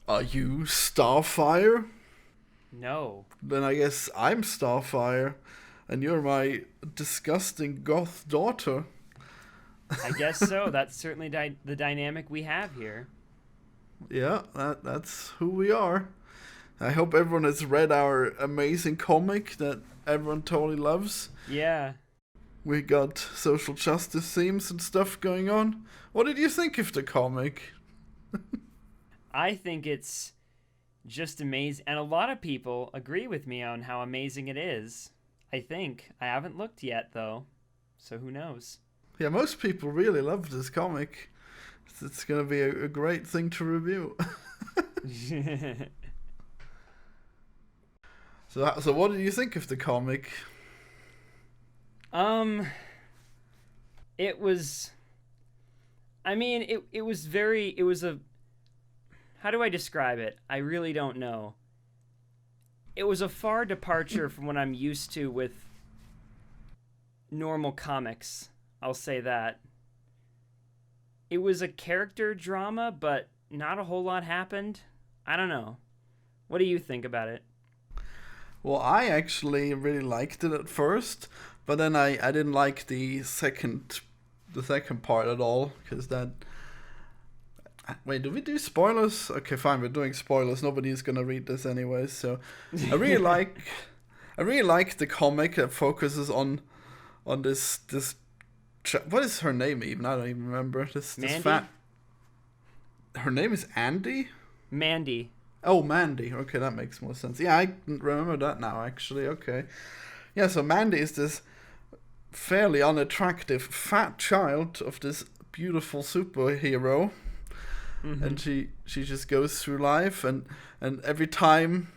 Are you Starfire? No. Then I guess I'm Starfire, and you're my disgusting goth daughter. I guess so. That's certainly the dynamic we have here. Yeah, that's who we are. I hope everyone has read our amazing comic that everyone totally loves. Yeah. We got social justice themes and stuff going on. What did you think of the comic? I think it's just amazing. And a lot of people agree with me on how amazing it is. I think. I haven't looked yet, though. So who knows? Yeah, most people really love this comic. It's going to be a great thing to review. So what did you think of the comic? um, it was. I mean, it was very. It was a. How do I describe it? I really don't know. It was a far departure from what I'm used to with normal comics. I'll say that. It was a character drama, but not a whole lot happened. I don't know. What do you think about it? Well, I actually really liked it at first, but then I didn't like the second part at all because that. Wait, do we do spoilers? Okay, fine, we're doing spoilers. Nobody's gonna read this anyway. So, I really like, I really like the comic that focuses on this. What is her name even? I don't even remember. This Mandy? fat. Her name is Andy. Mandy. Oh, Mandy. Okay, that makes more sense. Yeah, I remember that now. Actually, okay. Yeah, so Mandy is this fairly unattractive fat child of this beautiful superhero, Mm-hmm. and she just goes through life, and every time,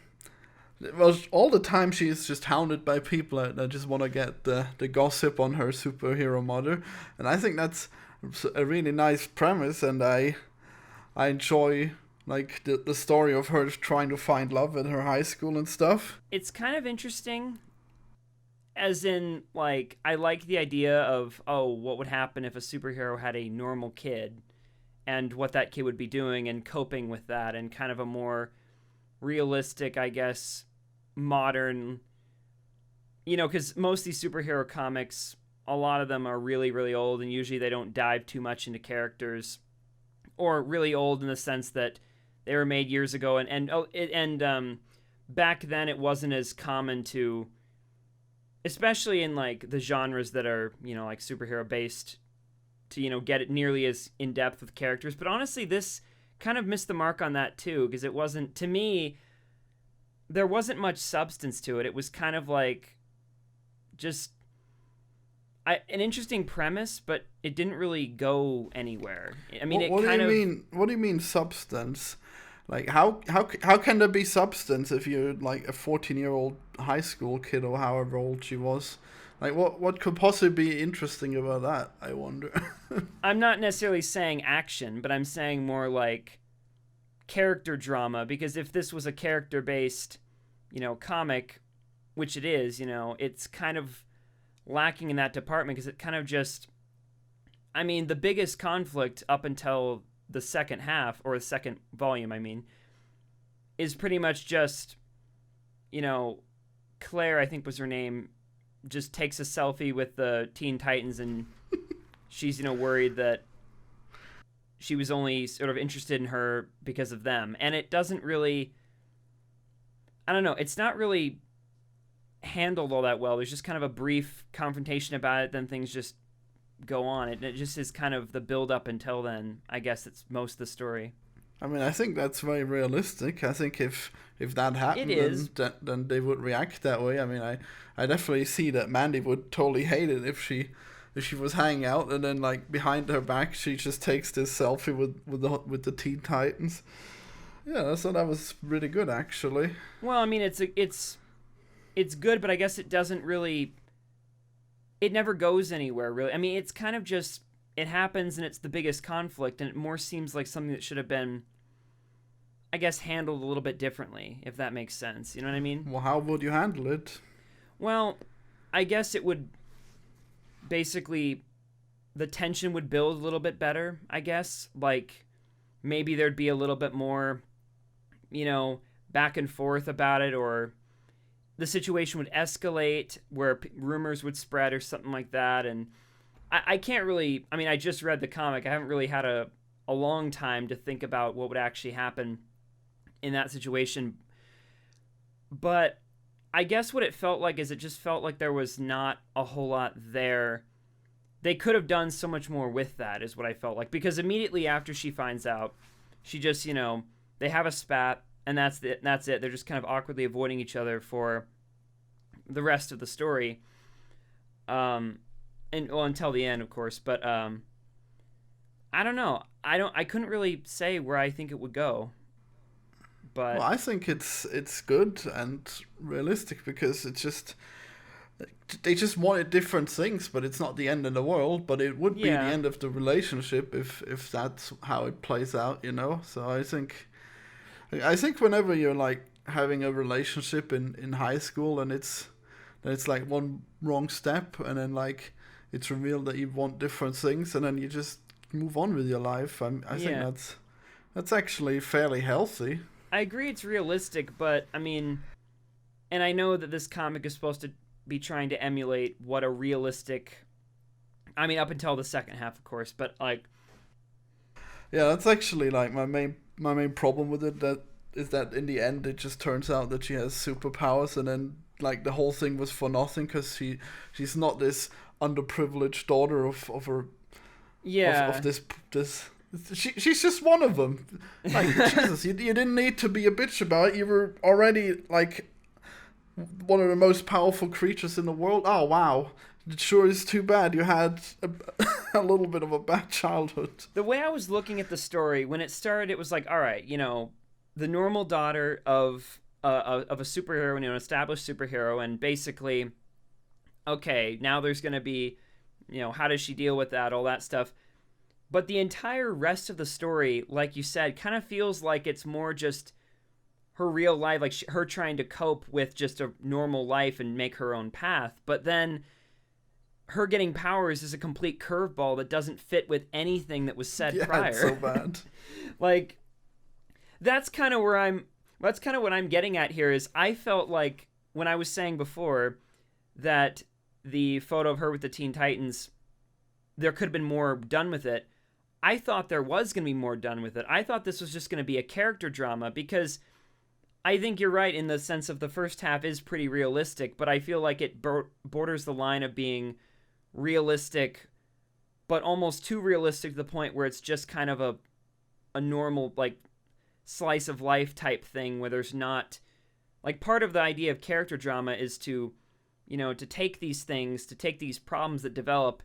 well, all the time she's just hounded by people that just want to get the gossip on her superhero mother, and I think that's a really nice premise, and I enjoy like the story of her trying to find love at her high school and stuff. It's kind of interesting, as in, like, I like the idea of, oh, what would happen if a superhero had a normal kid and what that kid would be doing and coping with that, and kind of a more realistic, I guess, modern, because most of these superhero comics, a lot of them are really, really old, and usually they don't dive too much into characters, or really old in the sense that they were made years ago, and back then it wasn't as common to, especially in like the genres that are like superhero based, to get it nearly as in depth with characters. But honestly, this kind of missed the mark on that too, because it wasn't, to me, there wasn't much substance to it. It was kind of like just an interesting premise, but it didn't really go anywhere. I mean, it What do kind you of. mean? What do you mean substance? Like how can there be substance if you're like a 14-year-old high school kid or however old she was? Like what could possibly be interesting about that? I wonder. I'm not necessarily saying action, but I'm saying more like character drama, because if this was a character based, comic, which it is, it's kind of lacking in that department, because it kind of just, I mean, the biggest conflict up until the second half, or the second volume, I mean, is pretty much just, you know, Claire, I think was her name, just takes a selfie with the Teen Titans, and she's, worried that she was only sort of interested in her because of them. And it doesn't really, I don't know, it's not really handled all that well. There's just kind of a brief confrontation about it, then things just go on. It just is kind of the build up until then. I guess it's most of the story. I mean, I think that's very realistic. I think if that It happened, is. then they would react that way. I mean, I definitely see that Mandy would totally hate it if she was hanging out and then like behind her back she just takes this selfie with the Teen Titans. Yeah, I thought that was really good actually. Well, I mean, it's good, but I guess it doesn't really. It never goes anywhere really. I mean, it's kind of just it happens and it's the biggest conflict, and it more seems like something that should have been, I guess, handled a little bit differently, if that makes sense. You know what I mean? Well, how would you handle it? Well, I guess it would basically, the tension would build a little bit better, I guess. Like maybe there'd be a little bit more back and forth about it, or the situation would escalate where rumors would spread or something like that. And I can't really, I mean, I just read the comic. I haven't really had a long time to think about what would actually happen in that situation. But I guess what it felt like is it just felt like there was not a whole lot there. They could have done so much more with that, is what I felt like. Because immediately after she finds out, she just, they have a spat, and that's it. They're just kind of awkwardly avoiding each other for the rest of the story. Until the end, of course. But I don't know. I couldn't really say where I think it would go. But Well, I think it's good and realistic because it's just they just wanted different things, but it's not the end of the world. But it would be the end of the relationship if that's how it plays out, So I think whenever you're like having a relationship in high school and it's like one wrong step and then like it's revealed that you want different things and then you just move on with your life. I think that's actually fairly healthy. I agree it's realistic, but I mean, and I know that this comic is supposed to be trying to emulate what a realistic, I mean, up until the second half, of course, but like, yeah, that's actually like my main problem with it. That is that in the end it just turns out that she has superpowers, and then like the whole thing was for nothing because she's not this underprivileged daughter of her of this. She's just one of them. Like, Jesus, you didn't need to be a bitch about it. You were already, like, one of the most powerful creatures in the world. Oh, wow. It sure is too bad you had a little bit of a bad childhood. The way I was looking at the story, when it started, it was like, all right, the normal daughter of a superhero, an established superhero, and basically, okay, now there's going to be, how does she deal with that, all that stuff. But the entire rest of the story, like you said, kind of feels like it's more just her real life, like her trying to cope with just a normal life and make her own path. But then her getting powers is a complete curveball that doesn't fit with anything that was said prior. It's so bad. Like, that's kind of what I'm getting at here is I felt like when I was saying before that the photo of her with the Teen Titans, there could have been more done with it. I thought there was going to be more done with it. I thought this was just going to be a character drama because I think you're right in the sense of the first half is pretty realistic, but I feel like it borders the line of being realistic, but almost too realistic to the point where it's just kind of a normal, like, slice of life type thing where there's not, like, part of the idea of character drama is to, to take these things, to take these problems that develop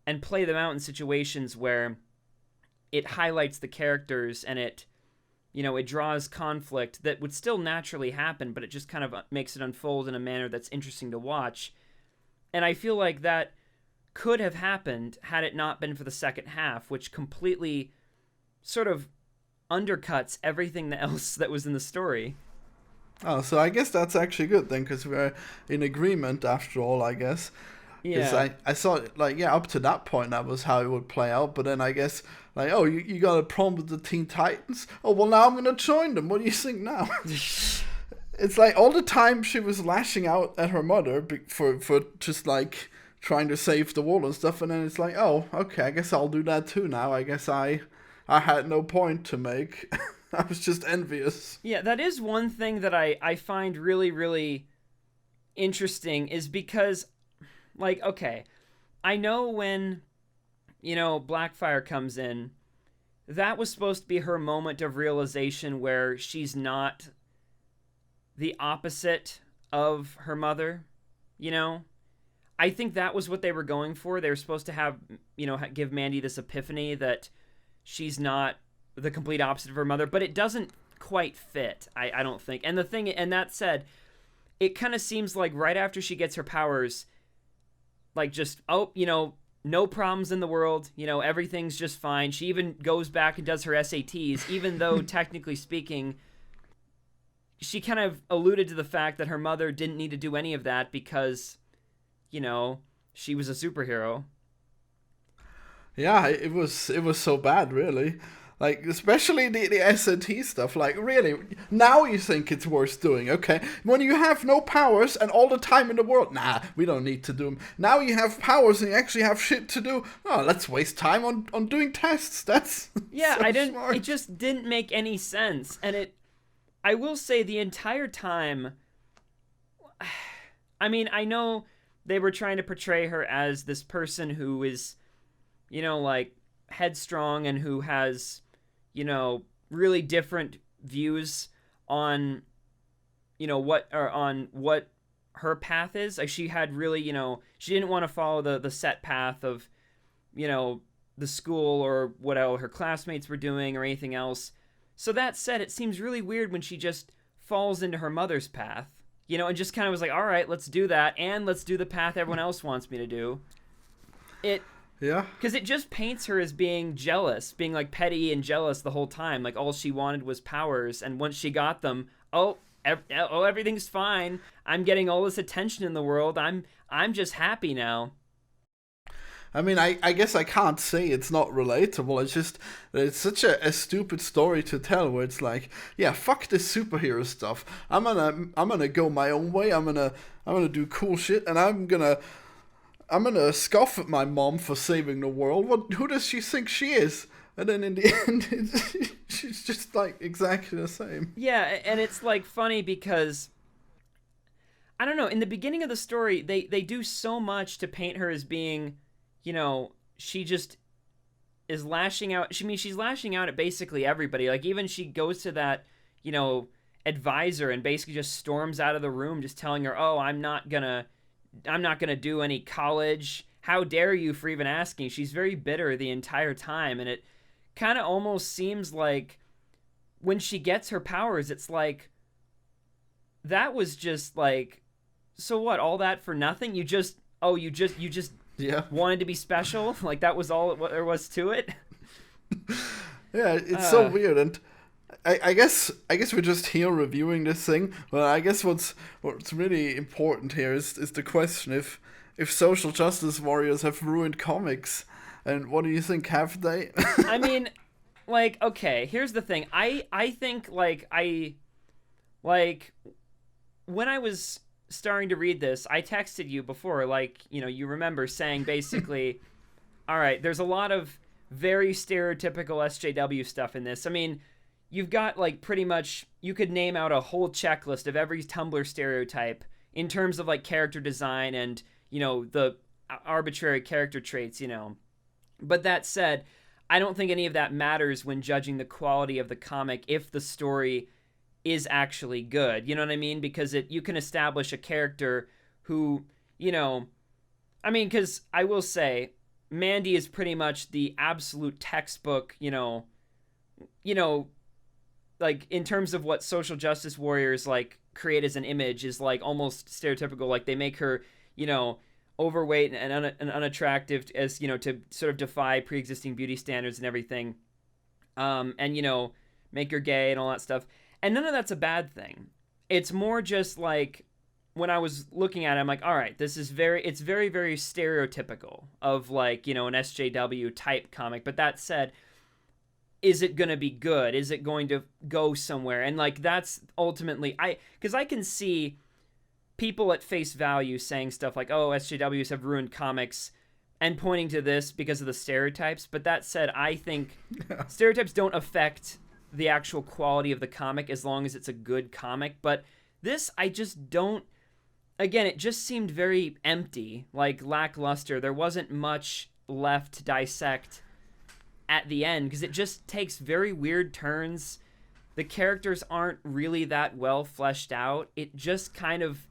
and play them out in situations where it highlights the characters and it draws conflict that would still naturally happen, but it just kind of makes it unfold in a manner that's interesting to watch. And I feel like that could have happened had it not been for the second half, which completely sort of undercuts everything else that was in the story. Oh, so I guess that's actually good then, because we're in agreement after all, I guess. Yeah. I thought, like, up to that point, that was how it would play out. But then I guess, like, oh, you got a problem with the Teen Titans? Oh, well, now I'm going to join them. What do you think now? It's like all the time she was lashing out at her mother for just, like, trying to save the world and stuff. And then it's like, oh, okay, I guess I'll do that too now. I guess I had no point to make. I was just envious. Yeah, that is one thing that I find really, really interesting is because... Like, okay, I know when, Blackfire comes in, that was supposed to be her moment of realization where she's not the opposite of her mother, I think that was what they were going for. They were supposed to have, give Mandy this epiphany that she's not the complete opposite of her mother, but it doesn't quite fit, I don't think. And that said, it kind of seems like right after she gets her powers... Like just, no problems in the world. Everything's just fine. She even goes back and does her SATs, even though technically speaking, she kind of alluded to the fact that her mother didn't need to do any of that because, she was a superhero. Yeah, it was so bad, really. Like, especially the S&T stuff. Like, really, now you think it's worth doing, okay? When you have no powers and all the time in the world, nah, we don't need to do them. Now you have powers and you actually have shit to do. Oh, let's waste time on doing tests. That's yeah, so I didn't. smart. It just didn't make any sense, and I will say the entire time. I mean, I know they were trying to portray her as this person who is, like headstrong and who has, really different views on, what her path is. Like she had really, she didn't want to follow the set path of, the school or what her classmates were doing or anything else. So that said, it seems really weird when she just falls into her mother's path, and just kind of was like, all right, let's do that. And let's do the path everyone else wants me to do. Yeah. Because it just paints her as being jealous, being like petty and jealous the whole time. Like all she wanted was powers. And once she got them, everything's fine. I'm getting all this attention in the world. I'm just happy now. I mean, I guess I can't say it's not relatable. It's just, it's such a stupid story to tell where it's like, yeah, fuck this superhero stuff. I'm gonna go my own way. I'm gonna do cool shit, and I'm gonna scoff at my mom for saving the world. Who does she think she is? And then in the end, she's just like exactly the same. Yeah, and it's like funny because I don't know. In the beginning of the story, they do so much to paint her as being, she just is lashing out. She's lashing out at basically everybody. Like even she goes to that, advisor and basically just storms out of the room, just telling her, "Oh, I'm not gonna do any college. How dare you for even asking?" She's very bitter the entire time, and it kind of almost seems like when she gets her powers, it's like that was just like, so what? All that for nothing? You just Yeah. wanted to be special? Like that was all there was to it? Yeah, it's so weird, and I guess we're just here reviewing this thing. Well, I guess what's really important here is the question if social justice warriors have ruined comics, and what do you think? Have they? I mean, like, okay, here's the thing. I think when I was starting to read this, I texted you before, like, you remember saying basically, all right, there's a lot of very stereotypical SJW stuff in this. I mean, you've got like pretty much, you could name out a whole checklist of every Tumblr stereotype in terms of like character design and, the arbitrary character traits, But that said, I don't think any of that matters when judging the quality of the comic if the story is actually good. You know what I mean? Because you can establish a character who, because I will say, Mandy is pretty much the absolute textbook, like in terms of what social justice warriors like create as an image is like almost stereotypical. Like they make her, overweight and unattractive as, to sort of defy pre-existing beauty standards and everything. And, make her gay and all that stuff. And none of that's a bad thing. It's more just like when I was looking at it, I'm like, all right, it's very, very stereotypical of like, an SJW type comic. But that said, is it going to be good? Is it going to go somewhere? And like, that's ultimately, because I can see people at face value saying stuff like, oh, SJWs have ruined comics and pointing to this because of the stereotypes. But that said, I think stereotypes don't affect the actual quality of the comic as long as it's a good comic. But this, I just don't, again, it just seemed very empty, like lackluster. There wasn't much left to dissect at the end because it just takes very weird turns. The characters aren't really that well fleshed out. It just kind of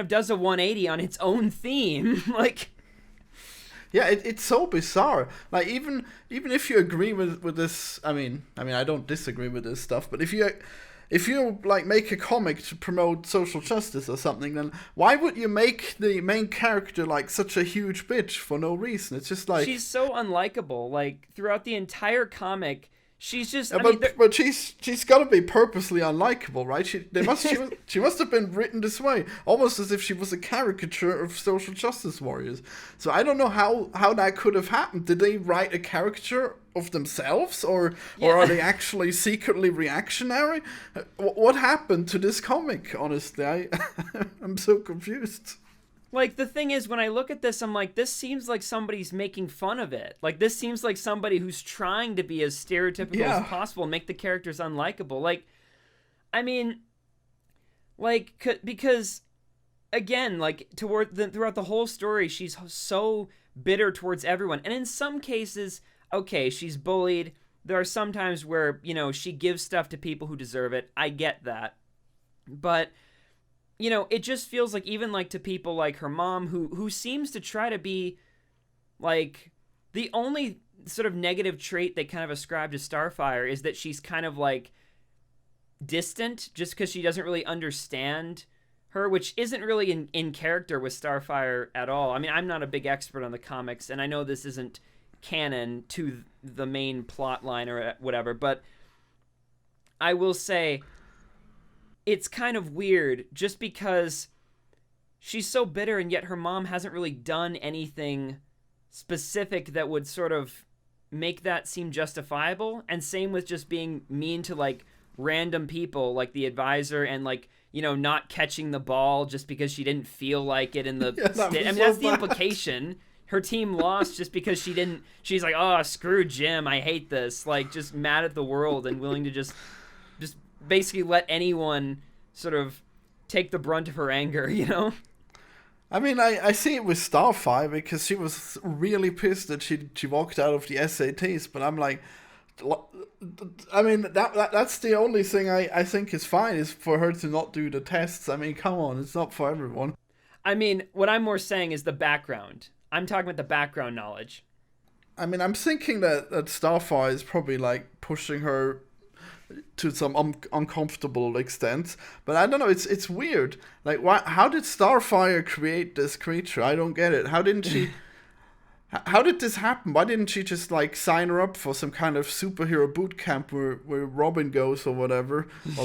does a 180 on its own theme. Like, yeah, it's so bizarre. Like even if you agree with this, I mean I don't disagree with this stuff, but if you like make a comic to promote social justice or something, then why would you make the main character like such a huge bitch for no reason? It's just like she's so unlikable. Like throughout the entire comic, she's just. Yeah, I mean, but she's got to be purposely unlikable, right? She must have been written this way, almost as if she was a caricature of social justice warriors. So I don't know how that could have happened. Did they write a caricature of themselves, or are they actually secretly reactionary? What happened to this comic? Honestly, I'm so confused. Like, the thing is, when I look at this, I'm like, this seems like somebody's making fun of it. Like, this seems like somebody who's trying to be as stereotypical as possible and make the characters unlikable. Like, I mean, like, because, again, like, throughout the whole story, she's so bitter towards everyone. And in some cases, okay, she's bullied. There are some times where, you know, she gives stuff to people who deserve it. I get that. But... you know, it just feels like even like to people like her mom who seems to try to be like the only sort of negative trait they kind of ascribe to Starfire is that she's kind of like distant just because she doesn't really understand her, which isn't really in character with Starfire at all. I mean, I'm not a big expert on the comics, and I know this isn't canon to the main plot line or whatever, but I will say... it's kind of weird just because she's so bitter and yet her mom hasn't really done anything specific that would sort of make that seem justifiable. And same with just being mean to like random people like the advisor and like, you know, not catching the ball just because she didn't feel like it in the I mean, that's the implication. Her team lost just because she's like, oh, screw Jim, I hate this. Like, just mad at the world and willing to just basically let anyone sort of take the brunt of her anger, you know? I mean, I see it with Starfire because she was really pissed that she walked out of the SATs, but I'm like, I mean, that's the only thing I think is fine, is for her to not do the tests. I mean, come on, it's not for everyone. I mean, what I'm more saying is the background. I'm talking about the background knowledge. I mean, I'm thinking that Starfire is probably like pushing her to some uncomfortable extent, but I don't know. It's weird. Like, how did Starfire create this creature? I don't get it. How didn't she? How did this happen? Why didn't she just like sign her up for some kind of superhero boot camp where Robin goes or whatever, or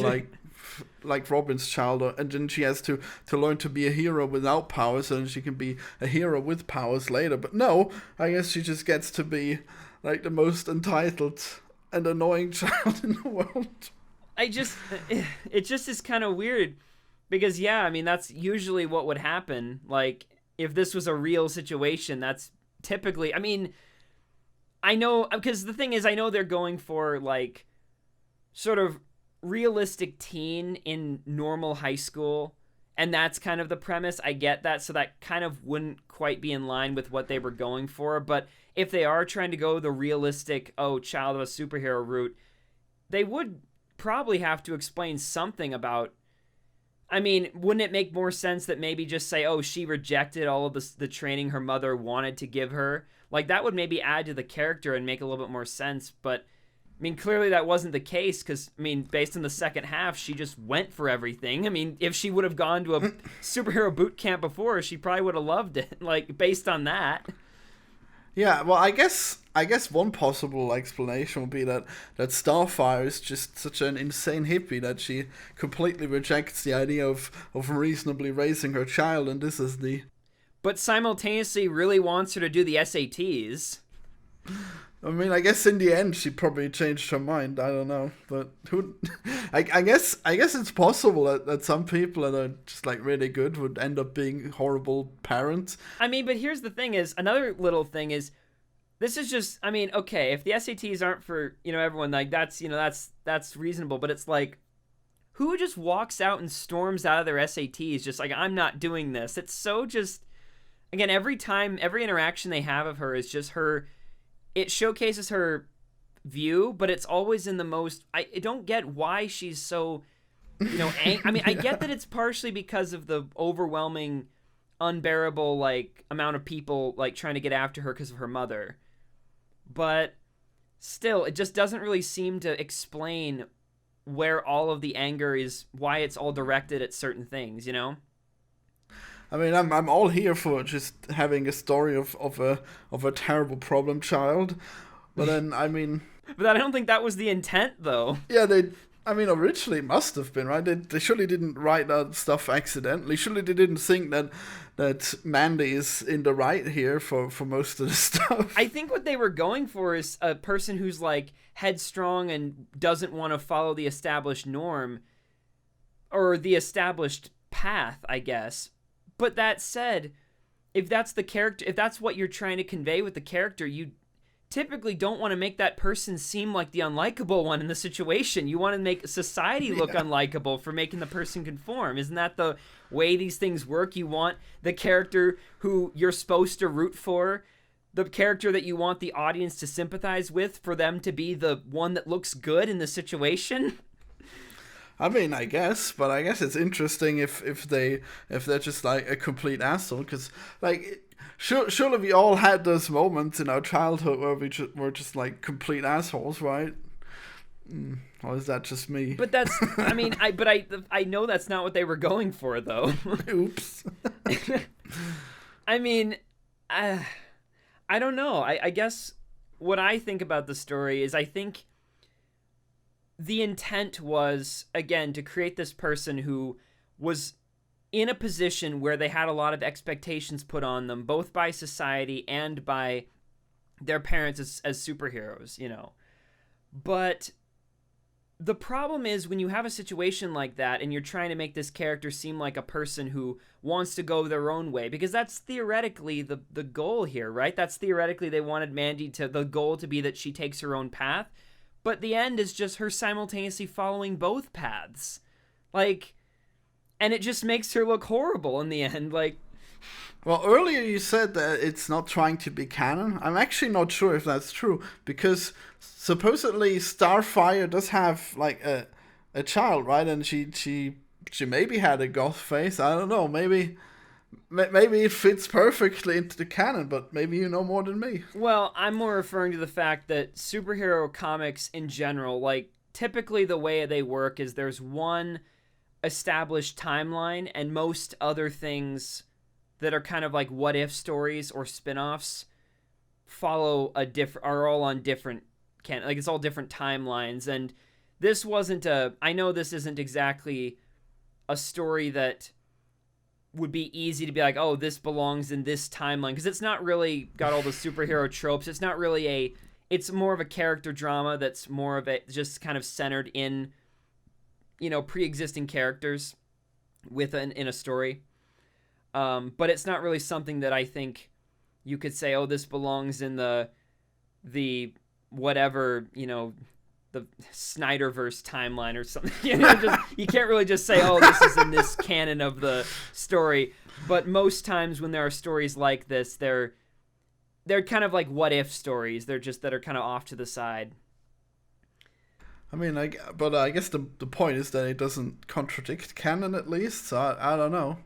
like Robin's child, and then she has to learn to be a hero without powers, and she can be a hero with powers later. But no, I guess she just gets to be like the most entitled and annoying child in the world. It just is kind of weird because, yeah, I mean, that's usually what would happen. Like, if this was a real situation, that's typically, I mean, I know, because the thing is, I know they're going for like sort of realistic teen in normal high school, and that's kind of the premise. I get that, so that kind of wouldn't quite be in line with what they were going for. But if they are trying to go the realistic, child of a superhero route, they would probably have to explain something about, I mean, wouldn't it make more sense that maybe just say, she rejected all of the training her mother wanted to give her? Like, that would maybe add to the character and make a little bit more sense. But I mean, clearly that wasn't the case because, I mean, based on the second half, she just went for everything. I mean, if she would have gone to a superhero boot camp before, she probably would have loved it, like, based on that. Yeah, well, I guess one possible explanation would be that Starfire is just such an insane hippie that she completely rejects the idea of reasonably raising her child, and this is the... But simultaneously really wants her to do the SATs. I mean, I guess in the end she probably changed her mind. I don't know, but I guess it's possible that some people that are just like really good would end up being horrible parents. I mean, but here's the thing: is another little thing is, this is just, I mean, okay, if the SATs aren't for everyone, like that's that's reasonable, but it's like, who just walks out and storms out of their SATs just like, I'm not doing this? It's so just, again, every interaction they have of her is just her. It showcases her view, but it's always in the most... I don't get why she's so, I mean, I get that it's partially because of the overwhelming, unbearable, like, amount of people, like, trying to get after her because of her mother. But still, it just doesn't really seem to explain where all of the anger is, why it's all directed at certain things, I mean, I'm all here for just having a story of a terrible problem child, but then I mean, But I don't think that was the intent, though. Yeah, originally it must have been, right? They surely didn't write that stuff accidentally. Surely they didn't think that Mandy is in the right here for most of the stuff. I think what they were going for is a person who's like headstrong and doesn't want to follow the established norm or the established path, I guess. But that said, if that's the character, if that's what you're trying to convey with the character, you typically don't want to make that person seem like the unlikable one in the situation. You want to make society look unlikable for making the person conform. Isn't that the way these things work? You want the character who you're supposed to root for, the character that you want the audience to sympathize with, for them to be the one that looks good in the situation. I mean, I guess it's interesting if they're just like a complete asshole, because like surely we all had those moments in our childhood where were just like complete assholes, right? Or is that just me? But that's, I mean, I know that's not what they were going for, though. Oops. I mean, I don't know. I guess what I think about the story is I think the intent was, again, to create this person who was in a position where they had a lot of expectations put on them, both by society and by their parents as superheroes, you know. But the problem is when you have a situation like that and you're trying to make this character seem like a person who wants to go their own way, because that's theoretically the goal here, right? That's theoretically they wanted Mandy the goal to be that she takes her own path. But the end is just her simultaneously following both paths. Like, and it just makes her look horrible in the end. Like, well, earlier you said that it's not trying to be canon. I'm actually not sure if that's true, because supposedly Starfire does have like a child, right? And she maybe had a goth face. I don't know. Maybe it fits perfectly into the canon, but maybe you know more than me. Well, I'm more referring to the fact that superhero comics in general, like, typically the way they work is there's one established timeline, and most other things that are kind of like what-if stories or spin-offs follow are all on different, like, it's all different timelines, and this wasn't I know this isn't exactly a story that would be easy to be like, oh, this belongs in this timeline, because it's not really got all the superhero tropes. It's not really it's more of a character drama that's more of it just kind of centered in, you know, pre-existing characters in a story. But it's not really something that I think you could say, oh, this belongs in the whatever, you know, the Snyderverse timeline or something. You know, you can't really just say, oh, this is in this canon of the story. But most times when there are stories like this, they're kind of like what-if stories. They're just that are kind of off to the side. I mean, I guess the point is that it doesn't contradict canon, at least. So I don't know.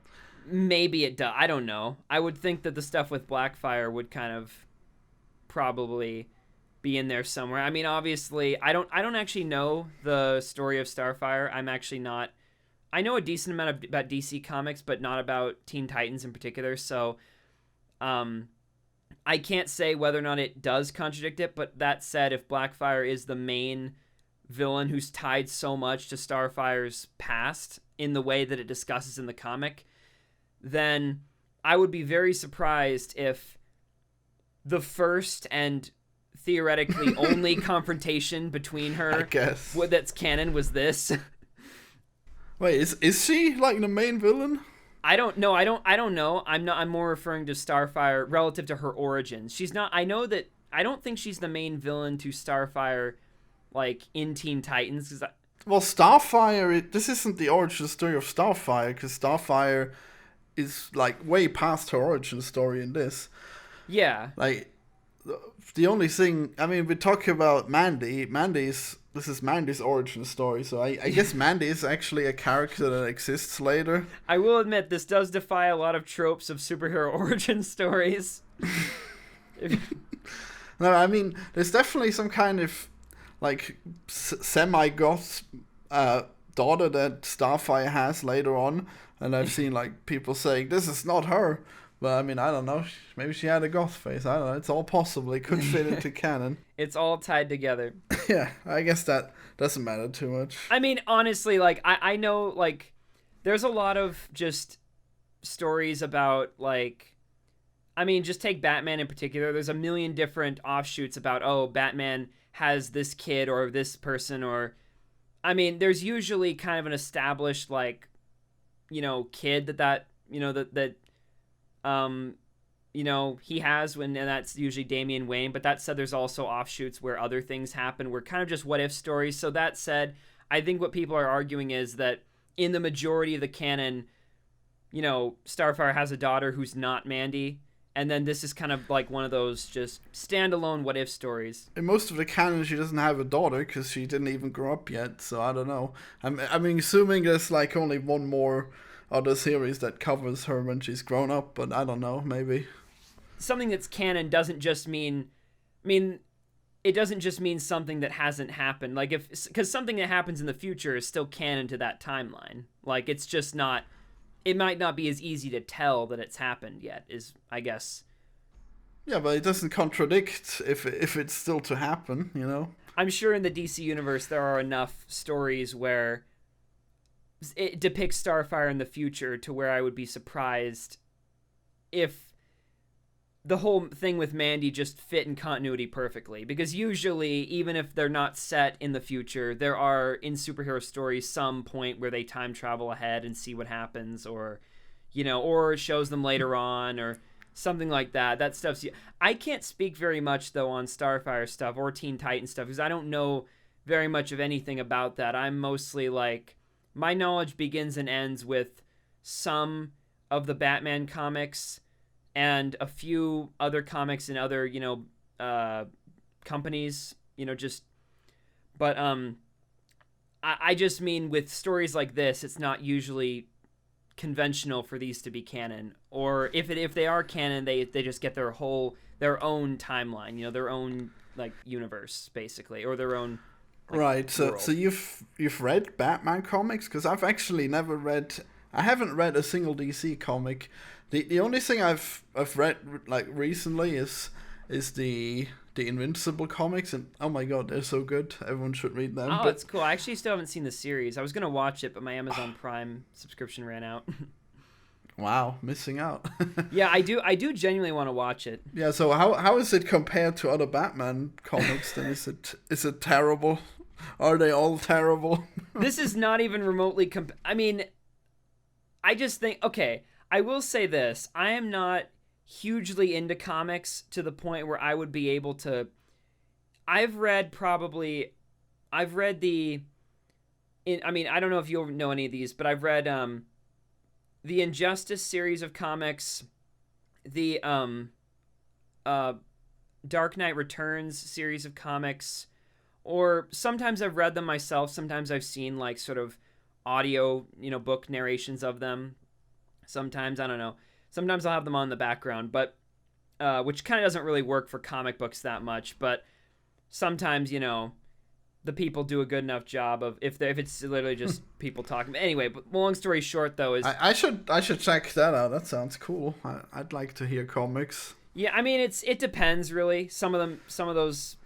Maybe it does. I don't know. I would think that the stuff with Blackfire would kind of probably be in there somewhere. I mean, obviously, I don't actually know the story of Starfire. I'm actually not. I know a decent amount about DC Comics, but not about Teen Titans in particular. So, I can't say whether or not it does contradict it. But that said, if Blackfire is the main villain who's tied so much to Starfire's past in the way that it discusses in the comic, then I would be very surprised if the first and theoretically only confrontation between her, I guess, that's canon, was this. Wait, is she like the main villain? I don't know. I'm more referring to Starfire relative to her origins. She's not. I don't think she's the main villain to Starfire, like in Teen Titans. Well, Starfire. This isn't the origin story of Starfire, because Starfire is like way past her origin story in this. Yeah. Like, the only thing, I mean, we talk about Mandy. This is Mandy's origin story, so I guess Mandy is actually a character that exists later. I will admit, this does defy a lot of tropes of superhero origin stories. No, I mean, there's definitely some kind of, like, semi-goth daughter that Starfire has later on, and I've seen, like, people saying, this is not her. But I mean, I don't know. Maybe she had a goth face. I don't know. It's all possible. It could fit into canon. It's all tied together. Yeah, I guess that doesn't matter too much. I mean, honestly, like I know like there's a lot of just stories about like I mean, just take Batman in particular. There's a million different offshoots about, oh, Batman has this kid or this person, or I mean, there's usually kind of an established like, kid that he has and that's usually Damian Wayne. But that said, there's also offshoots where other things happen. We're kind of just what if stories. So that said, I think what people are arguing is that in the majority of the canon, Starfire has a daughter who's not Mandy. And then this is kind of like one of those just standalone what if stories. In most of the canon, she doesn't have a daughter because she didn't even grow up yet. So I don't know. I'm assuming there's like only one more other series that covers her when she's grown up, but I don't know. Maybe something that's canon doesn't just mean. It doesn't just mean something that hasn't happened. Like because something that happens in the future is still canon to that timeline. Like it's just not. It might not be as easy to tell that it's happened yet, is I guess. Yeah, but it doesn't contradict if it's still to happen, I'm sure in the DC universe there are enough stories where it depicts Starfire in the future to where I would be surprised if the whole thing with Mandy just fit in continuity perfectly. Because usually, even if they're not set in the future, there are, in superhero stories, some point where they time travel ahead and see what happens, or, or it shows them later on, or something like that. That stuff's... I can't speak very much, though, on Starfire stuff or Teen Titans stuff, because I don't know very much of anything about that. I'm mostly, like... My knowledge begins and ends with some of the Batman comics and a few other comics and other, companies, but I just mean with stories like this, it's not usually conventional for these to be canon, or if they are canon, they just get their own timeline, their own like universe basically, or their own right. So world. So you've read Batman comics? Because I've actually never read. I haven't read a single DC comic. The only thing I've read like recently is the Invincible comics, and oh my god, they're so good. Everyone should read them. Oh, it's cool. I actually still haven't seen the series. I was gonna watch it, but my Amazon Prime subscription ran out. Wow, missing out. Yeah, I do genuinely want to watch it. Yeah, so how is it compared to other Batman comics? Then is it terrible? Are they all terrible? This is not even remotely I mean, I just think, okay, I will say this. I am not hugely into comics to the point where I would be able to... I've read the... I don't know if you'll know any of these, but I've read the Injustice series of comics, the Dark Knight Returns series of comics, or sometimes I've read them myself, sometimes I've seen like sort of audio, book narrations of them. Sometimes, I don't know. Sometimes I'll have them on in the background, but which kind of doesn't really work for comic books that much. But sometimes, the people do a good enough job of if it's literally just people talking. Anyway, but long story short, though, is I should check that out. That sounds cool. I'd like to hear comics. Yeah, I mean it depends really. Some of those.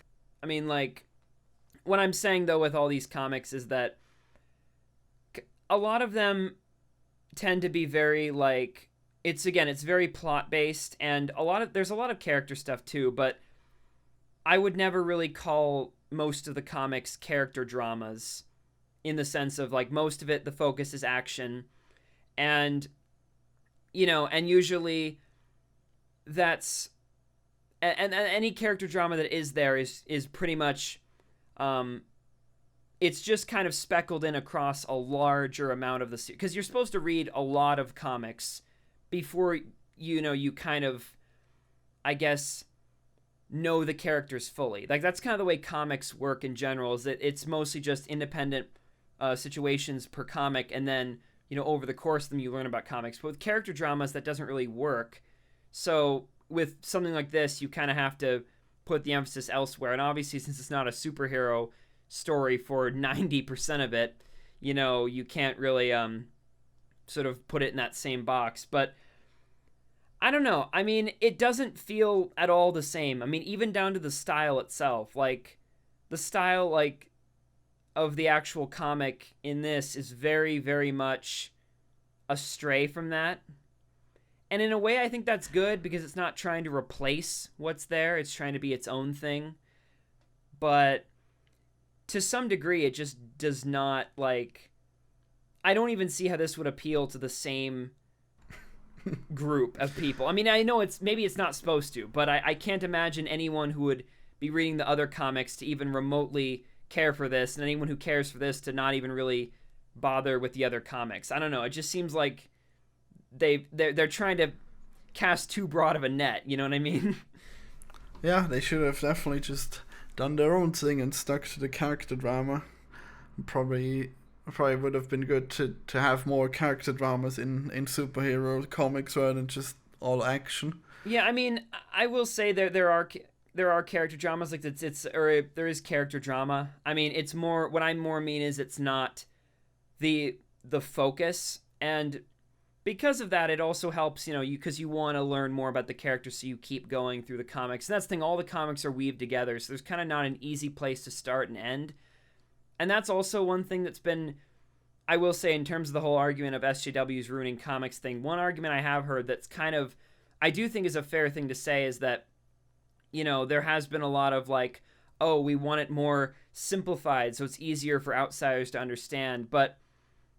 I mean, like what I'm saying though with all these comics is that a lot of them tend to be very like it's very plot based, and there's a lot of character stuff too, but I would never really call most of the comics character dramas in the sense of like most of it the focus is action, and and usually that's and any character drama that is there is pretty much it's just kind of speckled in across a larger amount of the series, because you're supposed to read a lot of comics before you kind of, I guess, know the characters fully. Like that's kind of the way comics work in general, is that it's mostly just independent situations per comic, and then over the course of them you learn about comics. But with character dramas that doesn't really work. So with something like this you kind of have to put the emphasis elsewhere, and obviously since it's not a superhero story for 90% of it, you can't really sort of put it in that same box. But I don't know. I mean, it doesn't feel at all the same. I mean, even down to the style itself. Like, the style, like, of the actual comic in this is very, very much astray from that. And in a way, I think that's good because it's not trying to replace what's there. It's trying to be its own thing. But to some degree, it just does not, like... I don't even see how this would appeal to the same group of people. I mean, I know maybe it's not supposed to, but I can't imagine anyone who would be reading the other comics to even remotely care for this, and anyone who cares for this to not even really bother with the other comics. I don't know. It just seems like they're trying to cast too broad of a net. You know what I mean? Yeah, they should have definitely just done their own thing and stuck to the character drama. Probably would have been good to have more character dramas in superhero comics rather than just all action. Yeah, I mean, I will say there are character dramas, like there is character drama. I mean, it's more, what I more mean is it's not the focus, and because of that, it also helps, you know, because you want to learn more about the character, so you keep going through the comics. And that's the thing, all the comics are weaved together, so there's kind of not an easy place to start and end. And that's also one thing that's been, I will say, in terms of the whole argument of SJWs ruining comics thing, one argument I have heard that's kind of, I do think is a fair thing to say, is that, you know, there has been a lot of like, oh, we want it more simplified so it's easier for outsiders to understand. But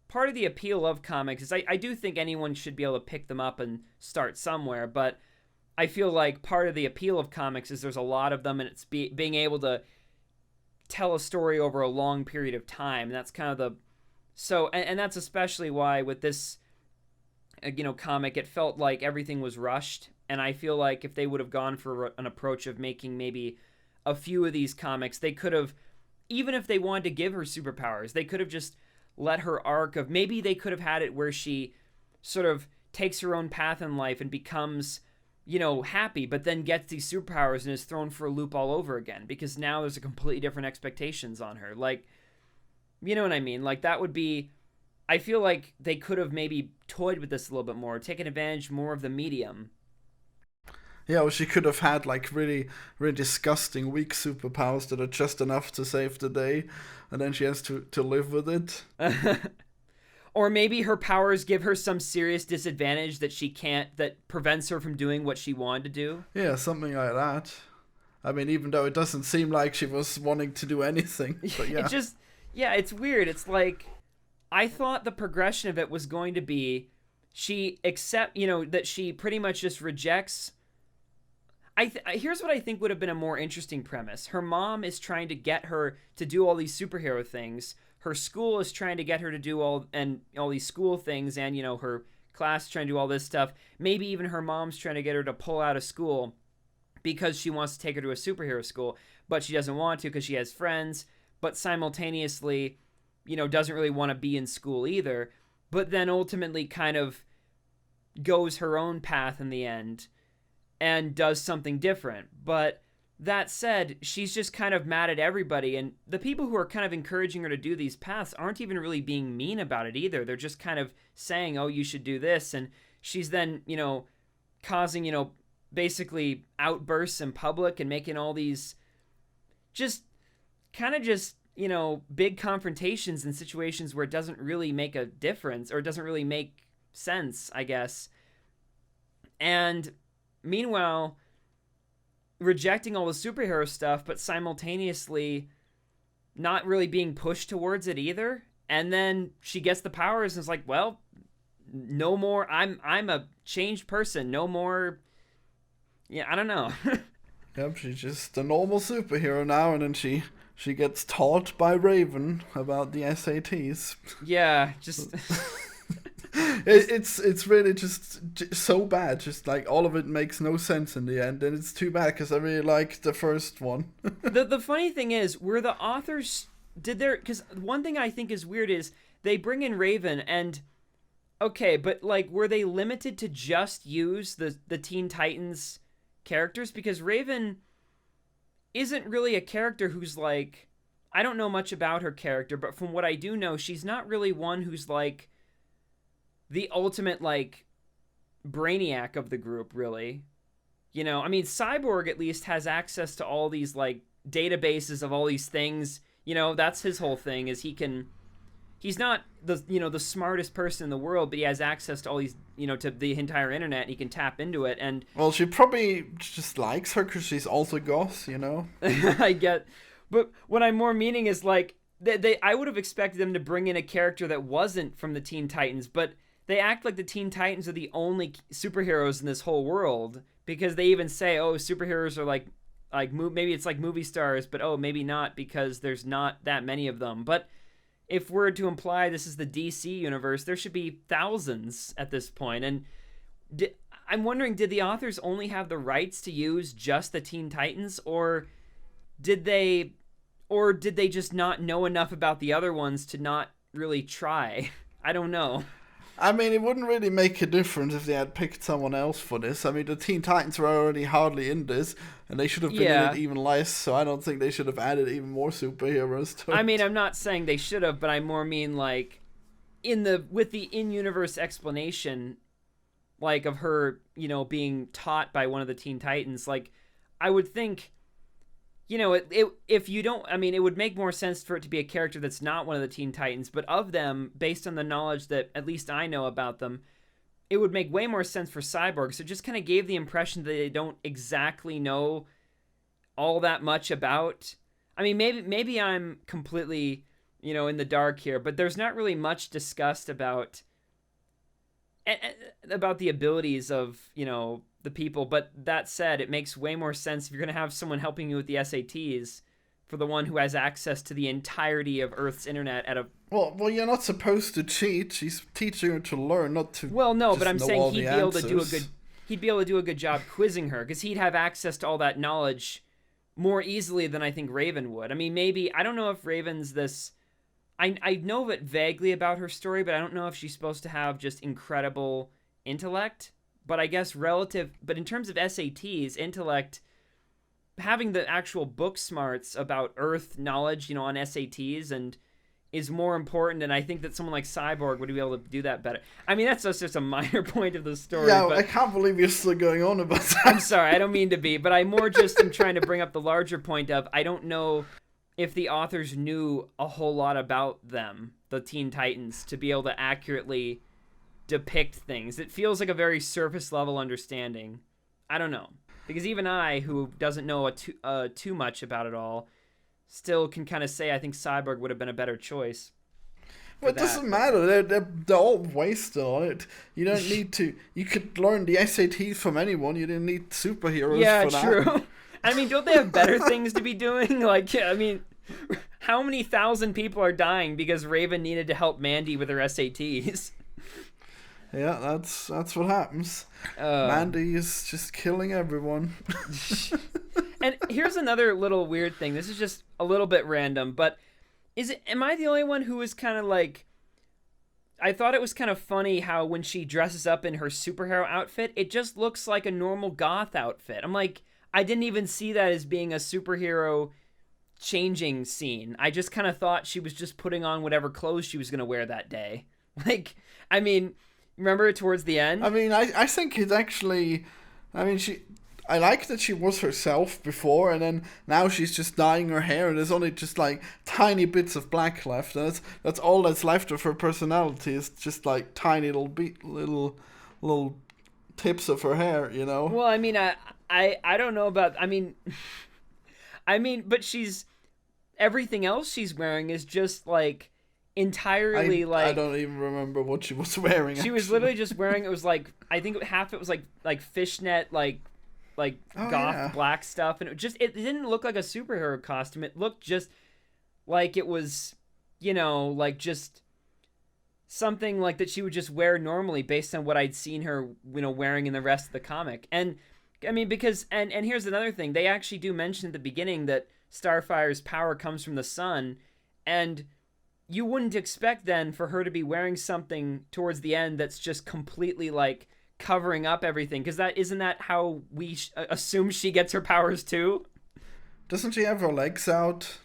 part of the appeal of comics is I do think anyone should be able to pick them up and start somewhere. But I feel like part of the appeal of comics is there's a lot of them, and it's being able to tell a story over a long period of time. And that's kind of the... So, and that's especially why with this, you know, comic, it felt like everything was rushed. And I feel like if they would have gone for an approach of making maybe a few of these comics, they could have, even if they wanted to give her superpowers, they could have just let her arc of, maybe they could have had it where she sort of takes her own path in life and becomes, you know, happy, but then gets these superpowers and is thrown for a loop all over again, because now there's a completely different expectations on her. Like, you know what I mean? Like, that would be, I feel like they could have maybe toyed with this a little bit more, taken advantage more of the medium. Yeah, well, she could have had like really, really disgusting weak superpowers that are just enough to save the day, and then she has to live with it. Or maybe her powers give her some serious disadvantage that prevents her from doing what she wanted to do. Yeah, something like that. I mean, even though it doesn't seem like she was wanting to do anything, but yeah. It's weird. It's like, I thought the progression of it was going to be that she pretty much just rejects. Here's what I think would have been a more interesting premise. Her mom is trying to get her to do all these superhero things. Her school is trying to get her to do all these school things, and, you know, her class is trying to do all this stuff. Maybe even her mom's trying to get her to pull out of school because she wants to take her to a superhero school, but she doesn't want to because she has friends, but simultaneously, you know, doesn't really want to be in school either, but then ultimately kind of goes her own path in the end and does something different. But that said, she's just kind of mad at everybody, and the people who are kind of encouraging her to do these paths aren't even really being mean about it either. They're just kind of saying, oh, you should do this, and she's then, you know, causing, you know, basically outbursts in public and making all these just kind of just, you know, big confrontations in situations where it doesn't really make a difference, or it doesn't really make sense, I guess. And meanwhile, rejecting all the superhero stuff, but simultaneously not really being pushed towards it either. And then she gets the powers and is like, well, no more. I'm a changed person. No more. Yeah, I don't know. Yep, she's just a normal superhero now, and then she gets taught by Raven about the SATs. Yeah, just... It's really just so bad. Just like all of it makes no sense in the end, and it's too bad because I really liked the first one. The funny thing is, were the authors because one thing I think is weird is they bring in Raven, and okay, but like, were they limited to just use the Teen Titans characters? Because Raven isn't really a character who's like, I don't know much about her character, but from what I do know, she's not really one who's like the ultimate, like, brainiac of the group, really. I mean, Cyborg at least has access to all these, like, databases of all these things. That's his whole thing, is he's not the smartest person in the world, but he has access to all these, to the entire internet, and he can tap into it. And well, she probably just likes her because she's also goth, I get, but what I'm more meaning is, like, I would have expected them to bring in a character that wasn't from the Teen Titans, but they act like the Teen Titans are the only superheroes in this whole world, because they even say, oh, superheroes are like maybe it's like movie stars, but oh, maybe not, because there's not that many of them. But if we're to imply this is the DC universe, there should be thousands at this point. And I'm wondering, did the authors only have the rights to use just the Teen Titans, or did they just not know enough about the other ones to not really try? I don't know. I mean, it wouldn't really make a difference if they had picked someone else for this. I mean, the Teen Titans were already hardly in this, and they should have been in it even less, so I don't think they should have added even more superheroes to it. I mean, I'm not saying they should have, but I more mean, like, with the in-universe explanation, like, of her, being taught by one of the Teen Titans, like, I would think, if you don't, I mean, it would make more sense for it to be a character that's not one of the Teen Titans, but of them, based on the knowledge that at least I know about them, it would make way more sense for Cyborg. So it just kind of gave the impression that they don't exactly know all that much about. I mean, maybe I'm completely, in the dark here, but there's not really much discussed about the abilities of, the people. But that said, it makes way more sense if you're going to have someone helping you with the SATs for the one who has access to the entirety of Earth's internet at a... Well, you're not supposed to cheat. She's teaching her to learn, not to... Well, no, but I'm saying he'd be able to do a good job quizzing her, because he'd have access to all that knowledge more easily than I think Raven would. I mean, maybe... I don't know if Raven's this... I know it vaguely about her story, but I don't know if she's supposed to have just incredible intellect. But I guess but in terms of SATs, intellect, having the actual book smarts about Earth knowledge, on SATs and is more important. And I think that someone like Cyborg would be able to do that better. I mean, that's just a minor point of the story. Yeah, but I can't believe you're still going on about that. I'm sorry, I don't mean to be, but I more just am trying to bring up the larger point of, I don't know if the authors knew a whole lot about them, the Teen Titans, to be able to accurately depict things. It feels like a very surface level understanding. I don't know, because even I, who doesn't know too much about it all, still can kind of say I think Cyborg would have been a better choice. Well, it doesn't matter. They're all wasted on it. You don't need to. You could learn the SATs from anyone. You didn't need superheroes for that. Yeah, true. I mean, don't they have better things to be doing? Like, I mean, how many thousand people are dying because Raven needed to help Mandy with her SATs? Yeah, that's what happens. Mandy is just killing everyone. And here's another little weird thing. This is just a little bit random, but am I the only one who was kind of like... I thought it was kind of funny how when she dresses up in her superhero outfit, it just looks like a normal goth outfit. I'm like, I didn't even see that as being a superhero changing scene. I just kind of thought she was just putting on whatever clothes she was going to wear that day. Like, I mean... Remember towards the end? I mean, I think it's actually... I mean, I like that she was herself before, and then now she's just dyeing her hair, and there's only just, like, tiny bits of black left. And that's all that's left of her personality, is just, like, tiny little tips of her hair, Well, I mean, I don't know about... I mean, but she's... Everything else she's wearing is just, like... entirely I don't even remember what she was wearing. She was literally just wearing, it was like, I think half it was like fishnet, like goth black stuff, and it didn't look like a superhero costume. It looked just like it was, like just something like that she would just wear normally based on what I'd seen her, wearing in the rest of the comic. And I mean, because and here's another thing, they actually do mention at the beginning that Starfire's power comes from the sun, and you wouldn't expect then for her to be wearing something towards the end that's just completely like covering up everything, because isn't that how we assume she gets her powers too? Doesn't she have her legs out?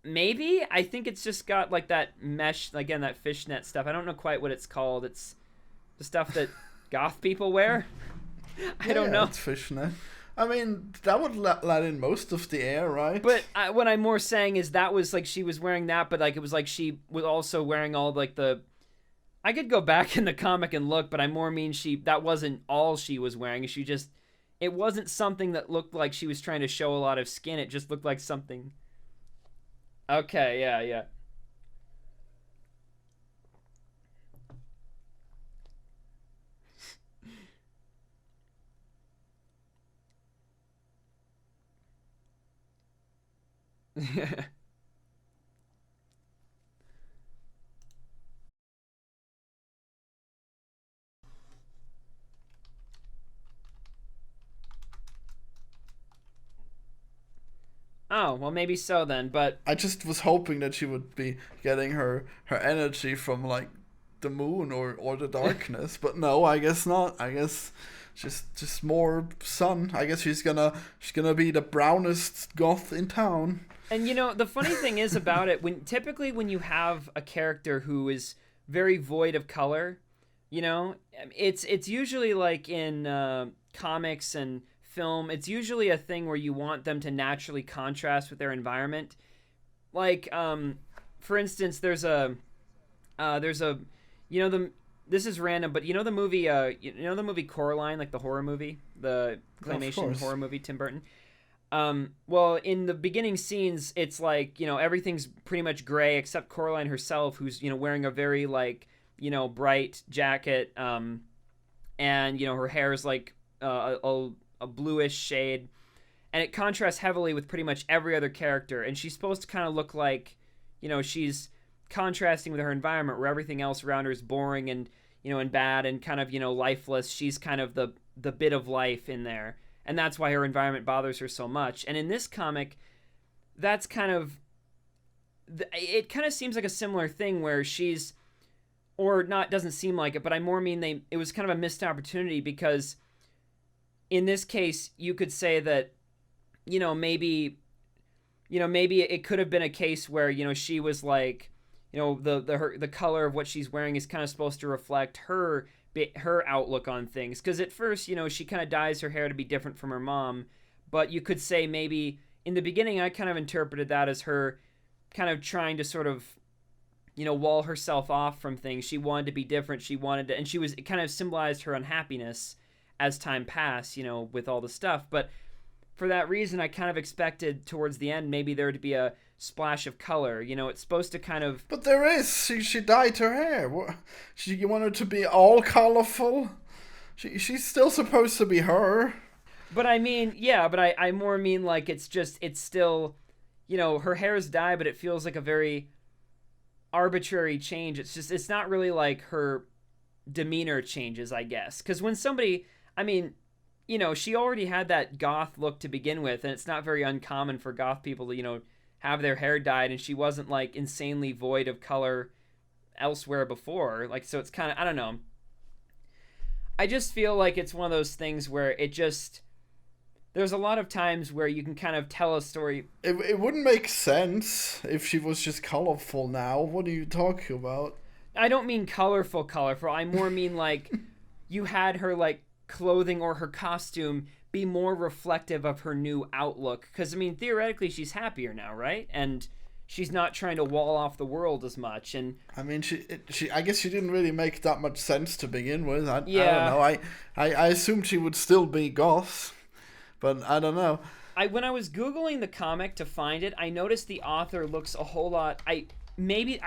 Maybe. I think it's just got like that mesh, again, that fishnet stuff. I don't know quite what it's called. It's the stuff that goth people wear. I don't know. It's fishnet. I mean, that would let in most of the air, right? But what I'm more saying is that was like she was wearing that, but like it was like she was also wearing all like the. I could go back in the comic and look, but I more mean that wasn't all she was wearing. It wasn't something that looked like she was trying to show a lot of skin. It just looked like something. Okay, yeah. Oh, well, maybe so then, but I just was hoping that she would be getting her energy from like the moon or the darkness, but no, I guess not. I guess just more sun. I guess she's gonna be the brownest goth in town. And the funny thing is about it, when you have a character who is very void of color, it's usually like in comics and film, it's usually a thing where you want them to naturally contrast with their environment. Like, for instance, there's a this is random, but the movie, the movie Coraline, like the horror movie, the claymation horror movie, Tim Burton. Well, in the beginning scenes, it's like, everything's pretty much gray except Coraline herself, who's, wearing a very like, bright jacket, and, her hair is like a bluish shade, and it contrasts heavily with pretty much every other character, and she's supposed to kind of look like, she's contrasting with her environment where everything else around her is boring and, and bad and kind of, lifeless. She's kind of the bit of life in there, and that's why her environment bothers her so much. And in this comic, that's kind of, it kind of seems like a similar thing where she's, or not, doesn't seem like it, but I more mean it was kind of a missed opportunity, because in this case, you could say that, maybe it could have been a case where, she was like, the color of what she's wearing is kind of supposed to reflect her outlook on things. Because at first, she kind of dyes her hair to be different from her mom, but you could say maybe in the beginning, I kind of interpreted that as her kind of trying to sort of, wall herself off from things. She wanted to be different. It kind of symbolized her unhappiness as time passed, with all the stuff. But for that reason, I kind of expected towards the end maybe there to be a splash of color. It's supposed to kind of... But there is. She dyed her hair. You want her to be all colorful? She's still supposed to be her. But I mean, yeah, but I more mean like it's still, her hair is dyed, but it feels like a very arbitrary change. It's not really like her demeanor changes, I guess. Because when somebody... I mean, she already had that goth look to begin with, and it's not very uncommon for goth people to, have their hair dyed, and she wasn't, like, insanely void of color elsewhere before. Like, so it's kind of, I don't know. I just feel like it's one of those things where there's a lot of times where you can kind of tell a story. It wouldn't make sense if she was just colorful now. What are you talking about? I don't mean colorful. I more mean, like, you had her, like, clothing or her costume be more reflective of her new outlook, because I mean theoretically she's happier now, right? And she's not trying to wall off the world as much. And I mean she I guess she didn't really make that much sense to begin with. I don't know. I assumed she would still be goth, but I don't know. When I was Googling the comic to find it, I noticed the author looks a whole lot... I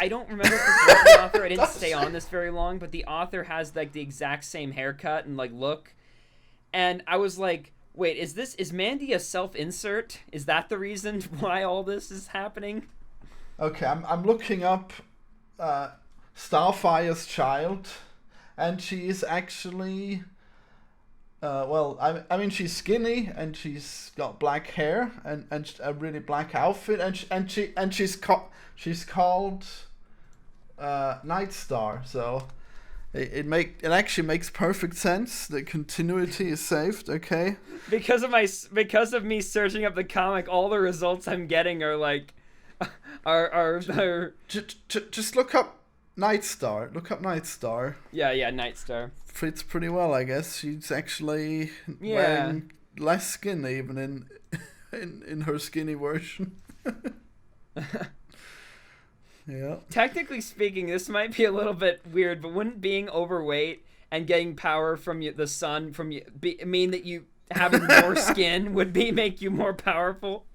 don't remember if this was the author. I didn't stay on this very long, but the author has like the exact same haircut and like look. And I was like, wait, is Mandy a self-insert? Is that the reason why all this is happening? Okay, I'm looking up Starfire's child, and she is actually I mean she's skinny and she's got black hair and a really black outfit, and she's called Nightstar. So it actually makes perfect sense. The continuity is saved. Okay. Because of me searching up the comic, all the results I'm getting are like are just look up Nightstar. Look up Nightstar. Yeah, Nightstar. Fits pretty well, I guess. She's actually Yeah. wearing less skin even in her skinny version. Yeah. Technically speaking, this might be a little bit weird, but wouldn't being overweight and getting power from the sun mean that you having more skin would make you more powerful?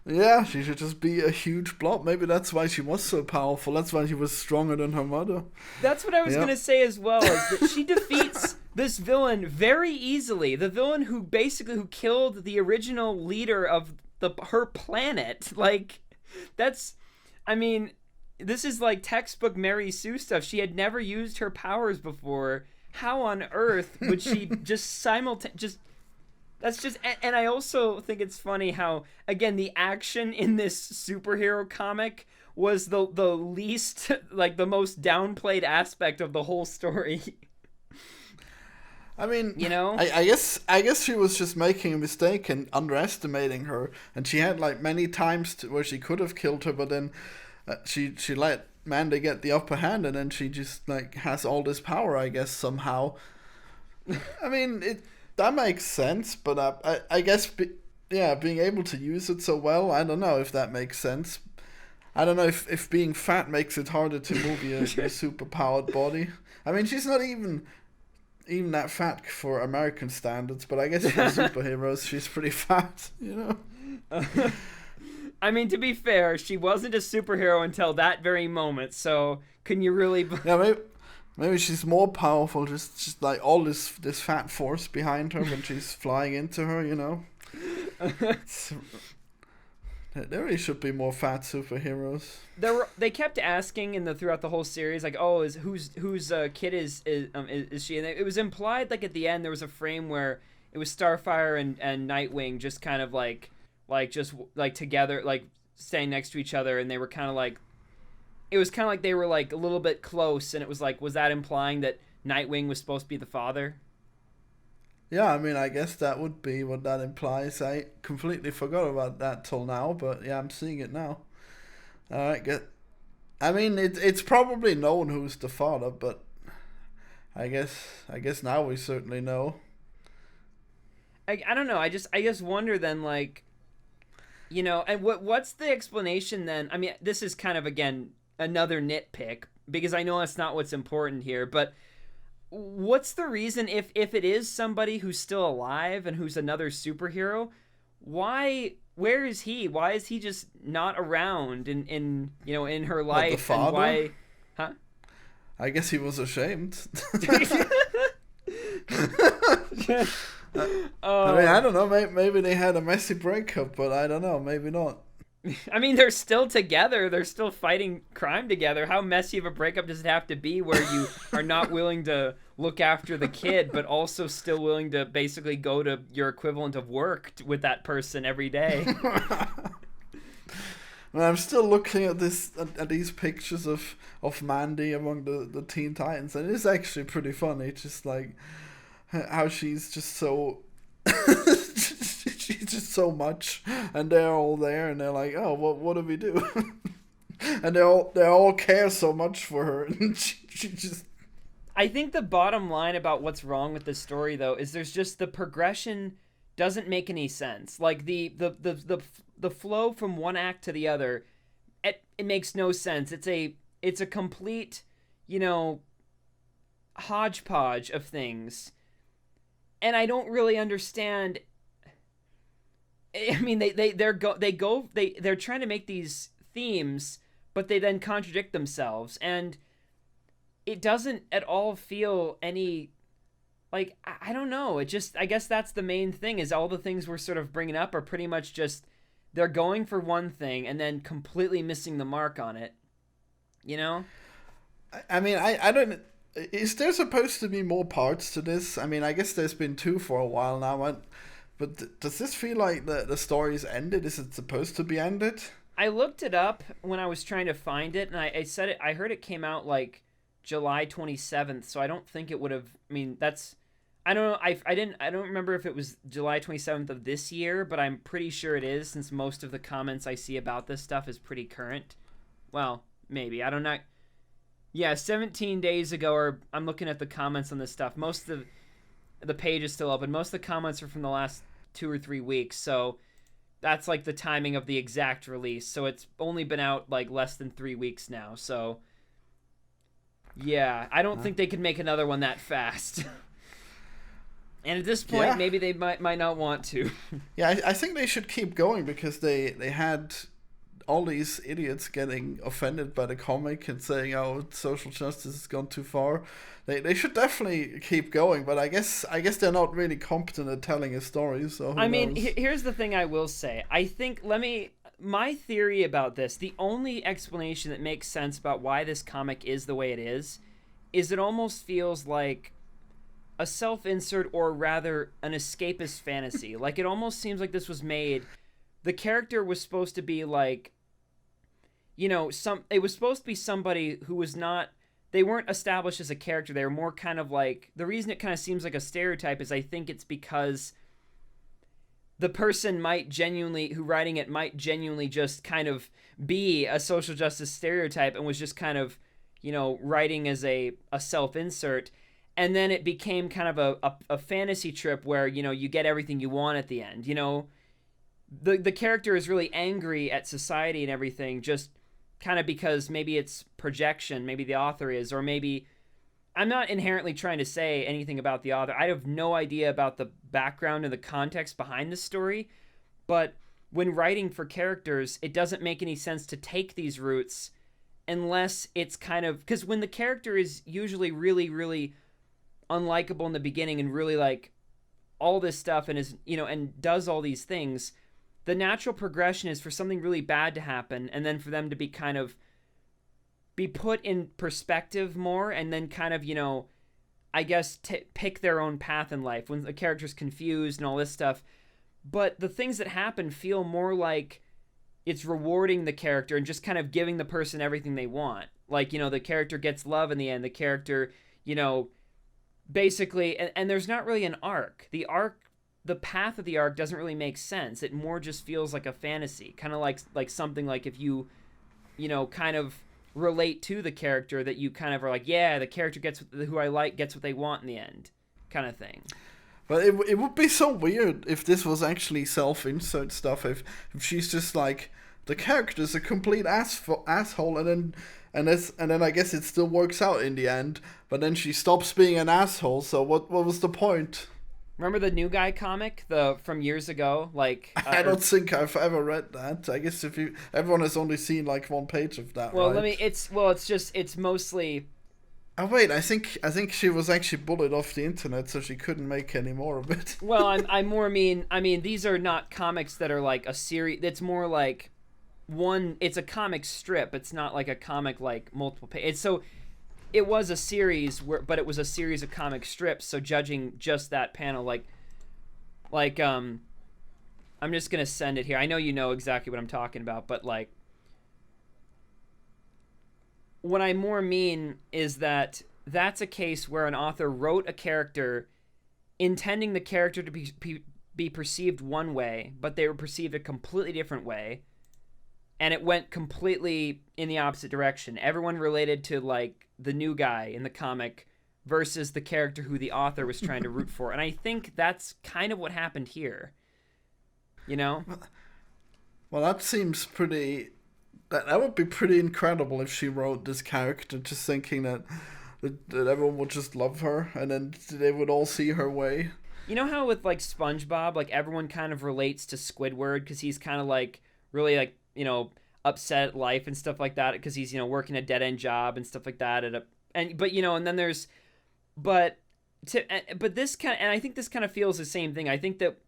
Yeah, she should just be a huge blob. Maybe that's why she was so powerful. That's why she was stronger than her mother. That's what I was gonna say as well, is that she defeats this villain very easily. The villain who killed the original leader of her planet. Like, I mean, this is like textbook Mary Sue stuff. She had never used her powers before. How on earth would she just that's just, and I also think it's funny how, again, the action in this superhero comic was the least, like, the most downplayed aspect of the whole story. I mean, you know, I guess she was just making a mistake and underestimating her, and she had like many times where she could have killed her, but then she let Mandy get the upper hand, and then she just like has all this power, I guess, somehow. I mean, that makes sense, but I guess being able to use it so well, I don't know if that makes sense. I don't know if being fat makes it harder to move your super powered body. I mean, she's not even that fat for American standards, but I guess for superheroes, she's pretty fat, you know? I mean, to be fair, she wasn't a superhero until that very moment, so can you really... Yeah, maybe she's more powerful, just like all this fat force behind her when she's flying into her, you know? There really should be more fat superheroes. They kept asking throughout the whole series, like, oh, whose kid is she? And it was implied, like, at the end there was a frame where it was Starfire and Nightwing just kind of like together, like staying next to each other, and they were kind of like, it was kind of like they were like a little bit close, and it was like, was that implying that Nightwing was supposed to be the father? Yeah, I mean, I guess that would be what that implies. I completely forgot about that till now, but yeah, I'm seeing it now. Alright, good. I mean, it's probably known who's the father, but I guess now we certainly know. I don't know. I just wonder then, like, you know, and what's the explanation then? I mean, this is kind of, again, another nitpick, because I know that's not what's important here, but what's the reason if it is somebody who's still alive and who's another superhero, where is he? Why is he just not around in you know, in her life? The father? And why? Huh? I guess he was ashamed. I mean, I don't know. Maybe they had a messy breakup, but I don't know. Maybe not. I mean, they're still together. They're still fighting crime together. How messy of a breakup does it have to be where you are not willing to look after the kid, but also still willing to basically go to your equivalent of work with that person every day? Well, I'm still looking at these pictures of Mandy among the Teen Titans, and it's actually pretty funny. Just like how she's just so she's just so much, and they're all there, and they're like, oh, what do we do? And they all care so much for her, and she just. I think the bottom line about what's wrong with this story, though, is there's just the progression doesn't make any sense. Like the flow from one act to the other, it makes no sense. It's a complete, you know, hodgepodge of things, and I don't really understand. I mean, they're trying to make these themes, but they then contradict themselves, and it doesn't at all feel any, like, I don't know. It just, I guess that's the main thing, is all the things we're sort of bringing up are pretty much just, they're going for one thing and then completely missing the mark on it, you know? I mean, I don't. Is there supposed to be more parts to this? I mean, I guess there's been 2 for a while now, but does this feel like the story's ended? Is it supposed to be ended? I looked it up when I was trying to find it, and I said it. I heard it came out like July 27th, so I don't think it would have. I mean, that's. I don't know. I don't remember if it was July 27th of this year, but I'm pretty sure it is, since most of the comments I see about this stuff is pretty current. Well, maybe, I don't know. Yeah, 17 days ago, or I'm looking at the comments on this stuff. Most of the page is still open. Most of the comments are from the last 2 or 3 weeks, so that's like the timing of the exact release. So it's only been out like less than 3 weeks now. So yeah, I don't think they could make another one that fast. And at this point, maybe they might not want to. Yeah, I think they should keep going because they had all these idiots getting offended by the comic and saying, "Oh, social justice has gone too far." They should definitely keep going, but I guess they're not really competent at telling a story. So I mean, here's the thing I will say. I think my theory about this, the only explanation that makes sense about why this comic is the way it is it almost feels like a self-insert, or rather an escapist fantasy. Like, it almost seems like this was made, the character was supposed to be like, it was supposed to be somebody who was not, they weren't established as a character. They were more kind of like, the reason it kind of seems like a stereotype is I think it's because the person who writing it might genuinely just kind of be a social justice stereotype and was just kind of, writing as a self-insert. And then it became kind of a fantasy trip where, you get everything you want at the end. The character is really angry at society and everything, just kind of because maybe it's projection, maybe the author is, or maybe, I'm not inherently trying to say anything about the author. I have no idea about the background and the context behind this story, but when writing for characters, it doesn't make any sense to take these routes unless it's kind of, because when the character is usually really, really unlikable in the beginning and really like all this stuff and is, and does all these things, the natural progression is for something really bad to happen and then for them to be kind of be put in perspective more, and then kind of, I guess pick their own path in life when the character's confused and all this stuff. But the things that happen feel more like it's rewarding the character and just kind of giving the person everything they want. Like, the character gets love in the end, the character, basically, and there's not really an arc. The path of the arc doesn't really make sense. It more just feels like a fantasy, kind of like something like if you, kind of relate to the character, that you kind of are like, yeah, the character who I like gets what they want in the end, kind of thing. But it would be so weird if this was actually self-insert stuff. If she's just like, the character's a complete asshole, and then I guess it still works out in the end. But then she stops being an asshole. So what was the point? Remember the New Guy comic, from years ago? Like, I don't think I've ever read that. I guess everyone has only seen like one page of that. Well, right? it's mostly. Oh wait, I think she was actually bullied off the internet, so she couldn't make any more of it. Well, I mean these are not comics that are like a series. It's more like it's a comic strip. It's not like a comic like multiple pages. So it was a series but it was a series of comic strips. So judging just that panel, I'm just gonna send it here. I know you know exactly what I'm talking about, but like, what I more mean is that that's a case where an author wrote a character intending the character to be perceived one way, but they were perceived a completely different way, and it went completely in the opposite direction. Everyone related to like the New Guy in the comic versus the character who the author was trying to root for. And I think that's kind of what happened here. Well, that seems pretty. That would be pretty incredible if she wrote this character just thinking that everyone would just love her and then they would all see her way. You know how with like SpongeBob, like everyone kind of relates to Squidward because he's kind of like really like, upset at life and stuff like that because he's, working a dead end job and stuff like that and then there's but this kind of, and I think this kind of feels the same thing. I think that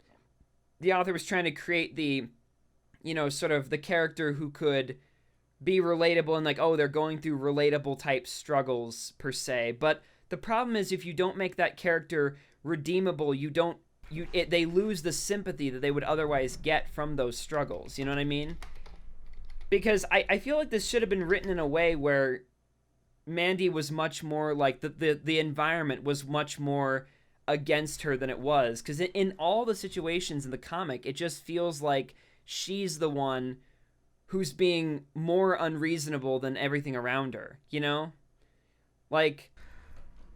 the author was trying to create the sort of the character who could be relatable and like, oh, they're going through relatable type struggles per se. But the problem is if you don't make that character redeemable, they lose the sympathy that they would otherwise get from those struggles. You know what I mean? Because I feel like this should have been written in a way where Mandy was much more like the environment was much more against her than it was. Because in all the situations in the comic, it just feels like she's the one who's being more unreasonable than everything around her, Like,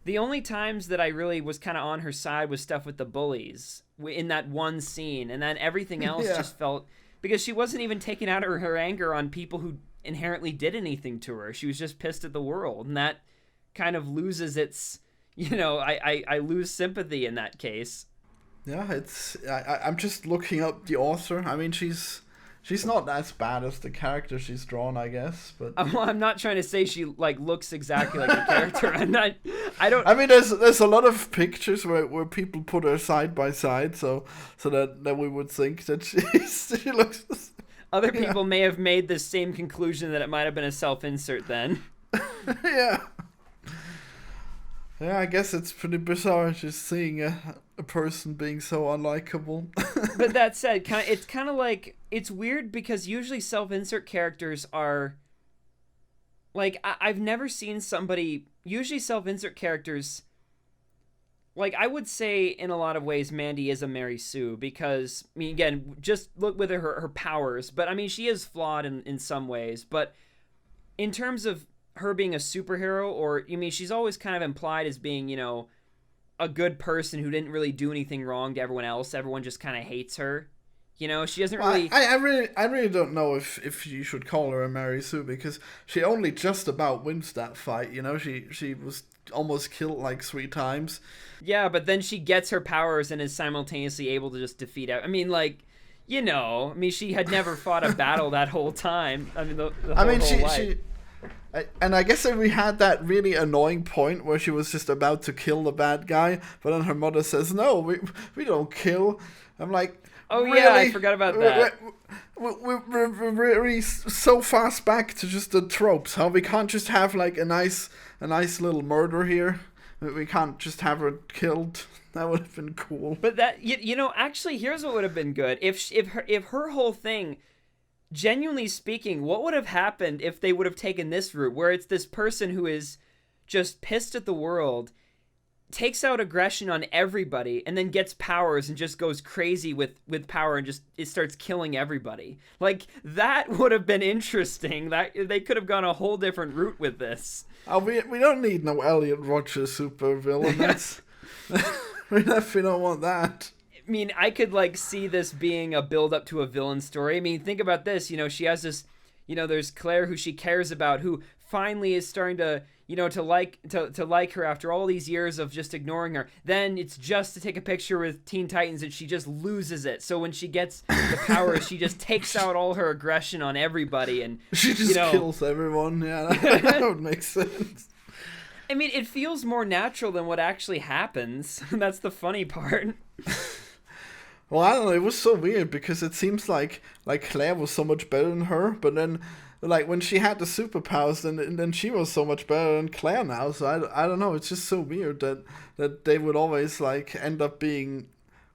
the only times that I really was kind of on her side was stuff with the bullies in that one scene, and then everything else just felt, because she wasn't even taking out her anger on people who inherently did anything to her. She was just pissed at the world, and that kind of loses its, I lose sympathy in that case. Yeah, I'm just looking up the author. I mean, she's not as bad as the character she's drawn, I guess. But I'm not trying to say she like looks exactly like the character. I mean, there's a lot of pictures where people put her side by side, so that we would think that she looks. Other people may have made the same conclusion that it might have been a self-insert then. Yeah. Yeah, I guess it's pretty bizarre just seeing a person being so unlikable. But that said, it's kind of like, it's weird because usually self-insert characters are, like, I've never seen somebody, usually self-insert characters, like, I would say in a lot of ways Mandy is a Mary Sue, because, I mean, again, just look with her powers, but I mean, she is flawed in some ways, but in terms of her being a superhero, or, I mean, she's always kind of implied as being, a good person who didn't really do anything wrong to everyone else. Everyone just kind of hates her. She doesn't really... I really don't know if you should call her a Mary Sue, because she only just about wins that fight, She was almost killed like 3 times. Yeah, but then she gets her powers and is simultaneously able to just defeat... I mean, like, she had never fought a battle that whole time. I mean, the whole life. And I guess we had that really annoying point where she was just about to kill the bad guy, but then her mother says, "No, we don't kill." I'm like, oh really? Yeah, I forgot about that. We're really so fast back to just the tropes. How we can't just have like a nice little murder here. We can't just have her killed. That would have been cool. But that actually, here's what would have been good if her whole thing. Genuinely speaking, what would have happened if they would have taken this route, where it's this person who is just pissed at the world, takes out aggression on everybody, and then gets powers and just goes crazy with power and just it starts killing everybody? Like, that would have been interesting. That they could have gone a whole different route with this. We don't need no Elliot Rodger super villain. We definitely don't want that. I mean, I could, like, see this being a build-up to a villain story. I mean, think about this. She has this, there's Claire, who she cares about, who finally is starting to, to like her after all these years of just ignoring her. Then it's just to take a picture with Teen Titans, and she just loses it. So when she gets the powers, she just takes out all her aggression on everybody. And she just kills everyone. Yeah, that would make sense. I mean, it feels more natural than what actually happens. That's the funny part. Well, I don't know, it was so weird, because it seems like Claire was so much better than her, but then, like, when she had the superpowers, then she was so much better than Claire now, so I don't know, it's just so weird that they would always, like, end up being...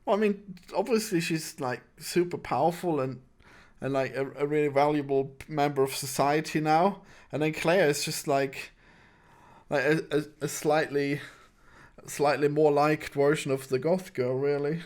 Well, I mean, obviously she's, like, super powerful and like, a really valuable member of society now, and then Claire is just, like a slightly more liked version of the goth girl, really.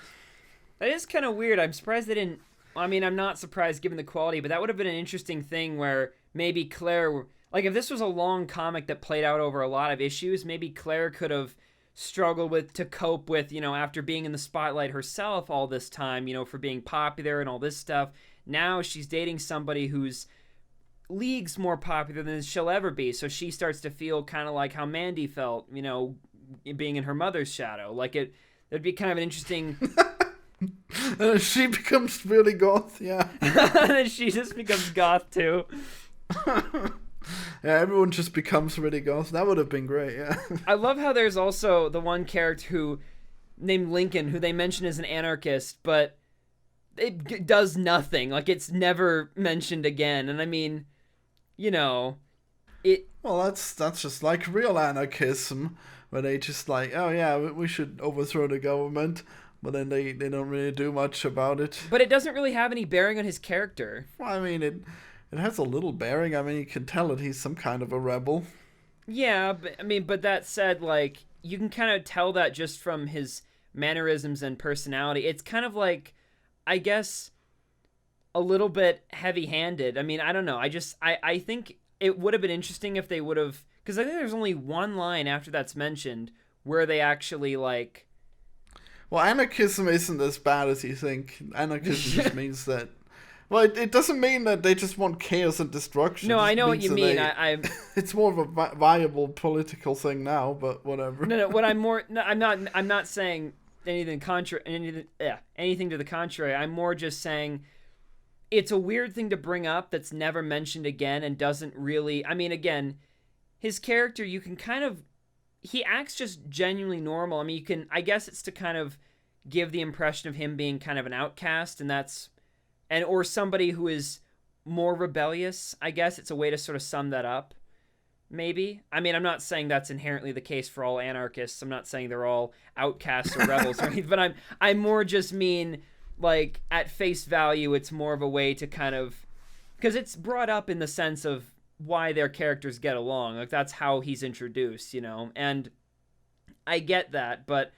That is kind of weird. I'm surprised they didn't... I mean, I'm not surprised given the quality, but that would have been an interesting thing where maybe Claire... Like, if this was a long comic that played out over a lot of issues, maybe Claire could have struggled to cope with, after being in the spotlight herself all this time, for being popular and all this stuff. Now she's dating somebody who's leagues more popular than she'll ever be, so she starts to feel kind of like how Mandy felt, being in her mother's shadow. Like, it'd be kind of an interesting... She becomes really goth, yeah. She just becomes goth too. Yeah, everyone just becomes really goth. That would have been great, yeah. I love how there's also the one character named Lincoln, who they mention as an anarchist, but it does nothing. Like, it's never mentioned again. And I mean, it... Well, that's just like real anarchism, where they just like, oh yeah, we should overthrow the government. But then they don't really do much about it. But it doesn't really have any bearing on his character. Well, I mean, it has a little bearing. I mean, you can tell that he's some kind of a rebel. Yeah, but that said, like, you can kind of tell that just from his mannerisms and personality. It's kind of like, I guess, a little bit heavy-handed. I mean, I don't know. I think it would have been interesting if they would have Because I think there's only one line after that's mentioned where they actually, like... Well, anarchism isn't as bad as you think. Anarchism just means that... Well, it doesn't mean that they just want chaos and destruction. No, I know what you mean. It's more of a viable political thing now, but whatever. No. What I'm more... No, I'm not saying anything anything to the contrary. I'm more just saying it's a weird thing to bring up that's never mentioned again and doesn't really... I mean, again, his character, you can kind of... He acts just genuinely normal. I mean, you can... I guess it's to kind of give the impression of him being kind of an outcast, and that's... or somebody who is more rebellious, I guess. It's a way to sort of sum that up, maybe. I mean, I'm not saying that's inherently the case for all anarchists. I'm not saying they're all outcasts or rebels or anything, but I more just mean, like, at face value, it's more of a way to kind of... Because it's brought up in the sense of why their characters get along. Like, that's how he's introduced, you know? And I get that, but...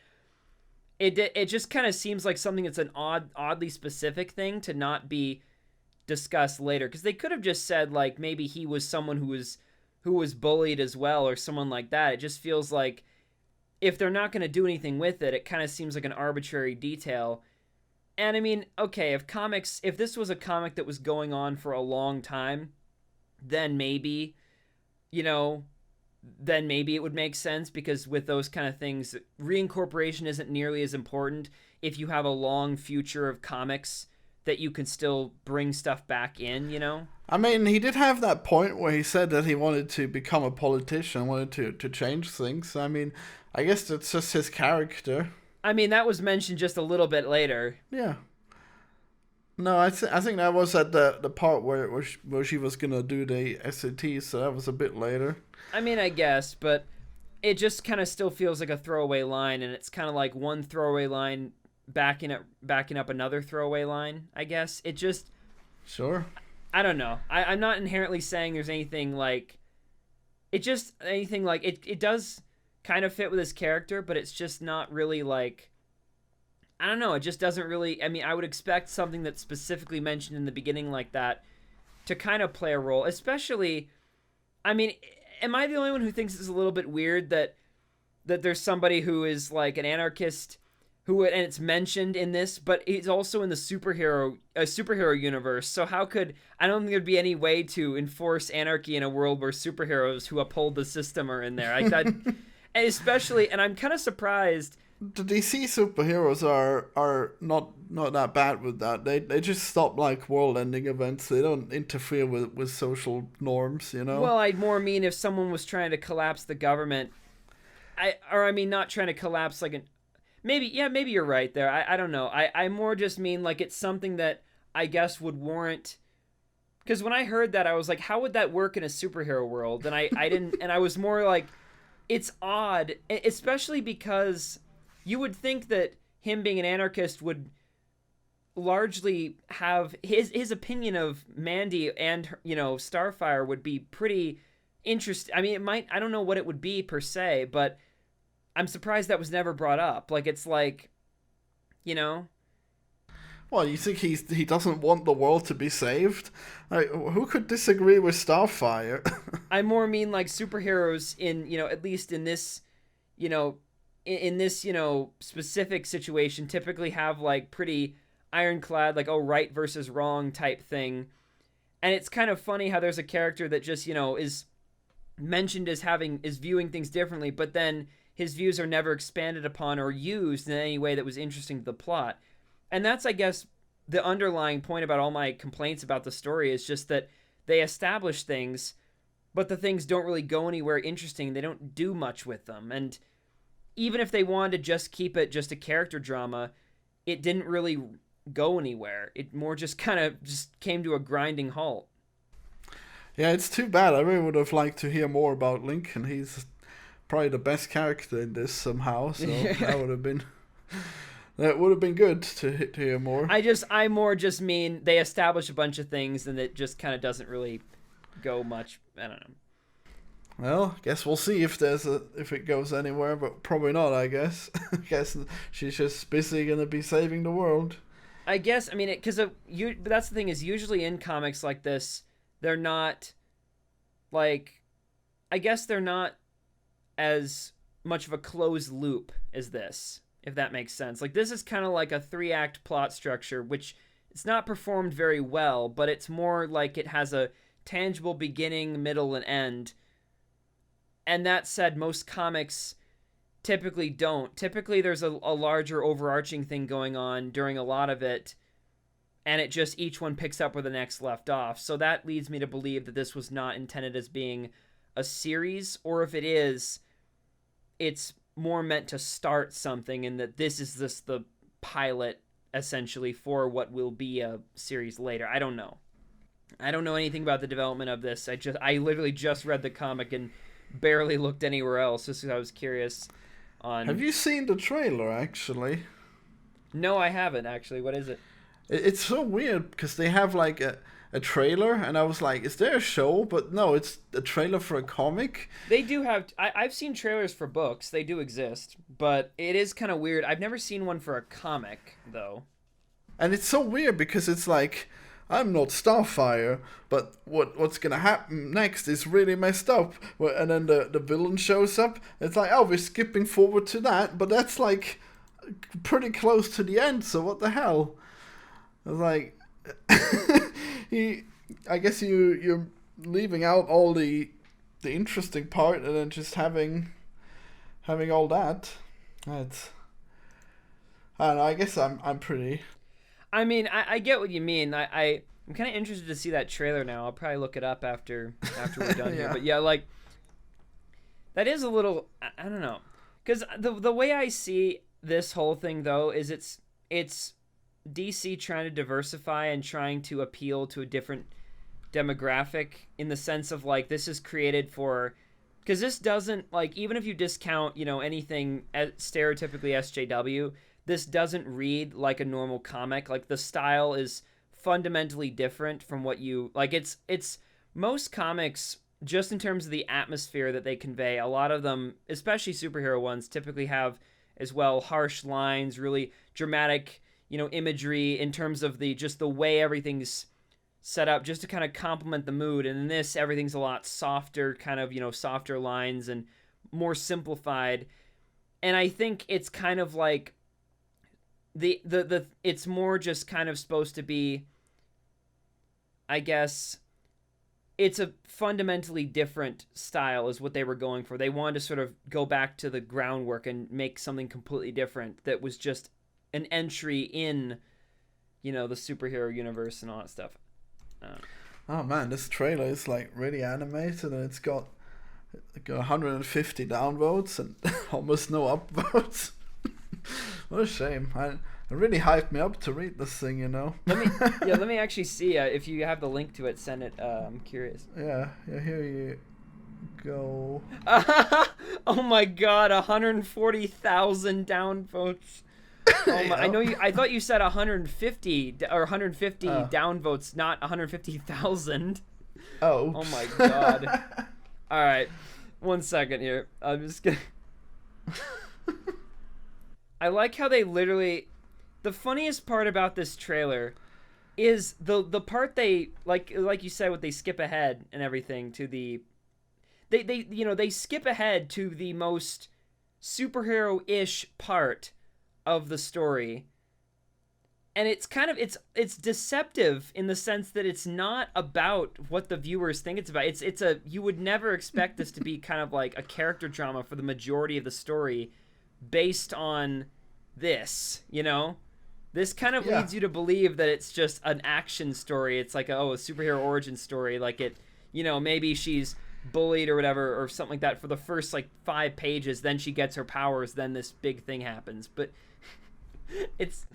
It just kind of seems like something that's an oddly specific thing to not be discussed later. Because they could have just said, like, maybe he was someone who was bullied as well or someone like that. It just feels like if they're not going to do anything with it, it kind of seems like an arbitrary detail. And I mean, okay, if this was a comic that was going on for a long time, then maybe, you know... then maybe it would make sense, because with those kind of things, reincorporation isn't nearly as important if you have a long future of comics that you can still bring stuff back in, you know? I mean, he did have that point where he said that he wanted to become a politician, wanted to change things. I mean, I guess that's just his character. I mean, that was mentioned just a little bit later. Yeah. No, I think that was at the part where she was going to do the SAT, so that was a bit later. I mean, I guess, but it just kind of still feels like a throwaway line, and it's kind of like one throwaway line backing up another throwaway line, I guess. It just... Sure. I don't know. I'm not inherently saying there's anything like... It just... Anything like... It does kind of fit with his character, but it's just not really like... I don't know. It just doesn't really... I mean, I would expect something that's specifically mentioned in the beginning like that to kind of play a role, especially... I mean... Am I the only one who thinks it's a little bit weird that there's somebody who is like an anarchist and it's mentioned in this, but he's also in the superhero universe. So how could... I don't think there'd be any way to enforce anarchy in a world where superheroes who uphold the system are in there. Like that, and especially, and I'm kind of surprised. The DC superheroes are not that bad with that. They just stop like world-ending events. They don't interfere with social norms, you know? Well, I'd more mean if someone was trying to collapse the government. Not trying to collapse like an... Maybe you're right there. I don't know. I more just mean like it's something that I guess would warrant... Because when I heard that, I was like, how would that work in a superhero world? And I didn't... And I was more like, it's odd, especially because... You would think that him being an anarchist would largely have his opinion of Mandy and, you know, Starfire would be pretty interesting. I mean, it might... I don't know what it would be per se, but I'm surprised that was never brought up. Like, it's like, you know... Well, you think he doesn't want the world to be saved? Like, who could disagree with Starfire? I more mean like superheroes in, you know, at least in this, you know... in this, you know, specific situation typically have like pretty ironclad, like, oh, right versus wrong type thing. And it's kind of funny how there's a character that just, you know, is mentioned as viewing things differently, but then his views are never expanded upon or used in any way that was interesting to the plot. And that's, I guess, the underlying point about all my complaints about the story is just that they establish things, but the things don't really go anywhere interesting. They don't do much with them. And even if they wanted to just keep it just a character drama, it didn't really go anywhere. It more just kind of just came to a grinding halt. Yeah, it's too bad. I really would have liked to hear more about Lincoln. He's probably the best character in this somehow, so that would have been good to hear more. I more just mean they establish a bunch of things and it just kind of doesn't really go much. I don't know. Well, guess we'll see if it goes anywhere, but probably not, I guess. I guess she's just busy going to be saving the world. I guess, I mean, but that's the thing is usually in comics like this, they're not, like, I guess they're not as much of a closed loop as this, if that makes sense. Like, this is kind of like a 3-act plot structure, which it's not performed very well, but it's more like it has a tangible beginning, middle, and end. And that said, most comics typically don't. Typically, there's a larger overarching thing going on during a lot of it, and it just, each one picks up where the next left off. So that leads me to believe that this was not intended as being a series, or if it is, it's more meant to start something, and that this is the pilot, essentially, for what will be a series later. I don't know. I don't know anything about the development of this. I literally just read the comic and barely looked anywhere else, just because I was curious on... Have you seen the trailer, actually? No, I haven't, actually. What is it? It's so weird, because they have, like, a trailer, and I was like, is there a show? But no, it's a trailer for a comic. They do have... I've seen trailers for books. They do exist. But it is kind of weird. I've never seen one for a comic, though. And it's so weird, because it's like... I'm not Starfire, but what's gonna happen next is really messed up. And then the villain shows up. It's like, oh, we're skipping forward to that, but that's like pretty close to the end. So what the hell? I was like, I guess you're leaving out all the interesting part, and then just having all that. That's, I don't know. I guess I'm pretty. I mean, I get what you mean. I'm kind of interested to see that trailer now. I'll probably look it up after we're done here. But yeah, like, that is a little, I don't know. Because the way I see this whole thing, though, is it's DC trying to diversify and trying to appeal to a different demographic, in the sense of, like, this is created for... Because this doesn't, like, even if you discount, anything stereotypically SJW... This doesn't read like a normal comic. Like, the style is fundamentally different from what you... Like, it's most comics, just in terms of the atmosphere that they convey, a lot of them, especially superhero ones, typically have, as well, harsh lines, really dramatic, imagery, in terms of the way everything's set up, just to kind of complement the mood. And in this, everything's a lot softer, kind of, softer lines and more simplified. And I think it's kind of like... The it's more just kind of supposed to be, I guess, it's a fundamentally different style is what they were going for. They wanted to sort of go back to the groundwork and make something completely different that was just an entry in, the superhero universe and all that stuff. Oh man, this trailer is like really animated, and it's got 150 downvotes and almost no upvotes. What a shame. It really hyped me up to read this thing, Let me actually see if you have the link to it. Send it. I'm curious. Yeah, here you go. Oh my god, 140,000 downvotes. Oh my, I thought you said 150 or 150 downvotes, not 150,000. Oh. Oh my god. All right, 1 second here. I'm just gonna. I like how they literally... The funniest part about this trailer is the part they... Like you said, what they skip ahead and everything to the... They skip ahead to the most superhero-ish part of the story. And it's kind of... It's deceptive in the sense that it's not about what the viewers think it's about. It's a... You would never expect this to be kind of like a character drama for the majority of the story, based on this, This kind of leads you to believe that it's just an action story. It's like, a superhero origin story. Like, it, maybe she's bullied or whatever, or something like that for the first, 5 pages. Then she gets her powers. Then this big thing happens. But it's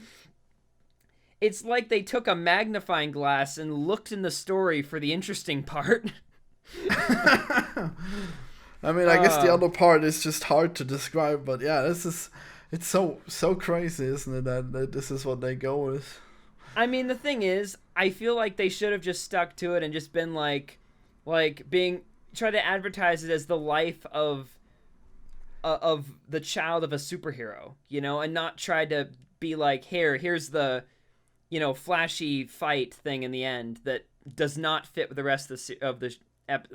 like they took a magnifying glass and looked in the story for the interesting part. I mean, I guess the other part is just hard to describe, but yeah, it's so crazy, isn't it, that this is what they go with. I mean, the thing is, I feel like they should have just stuck to it and just been try to advertise it as the life of the child of a superhero, and not try to be like, here's the, flashy fight thing in the end that does not fit with the rest of the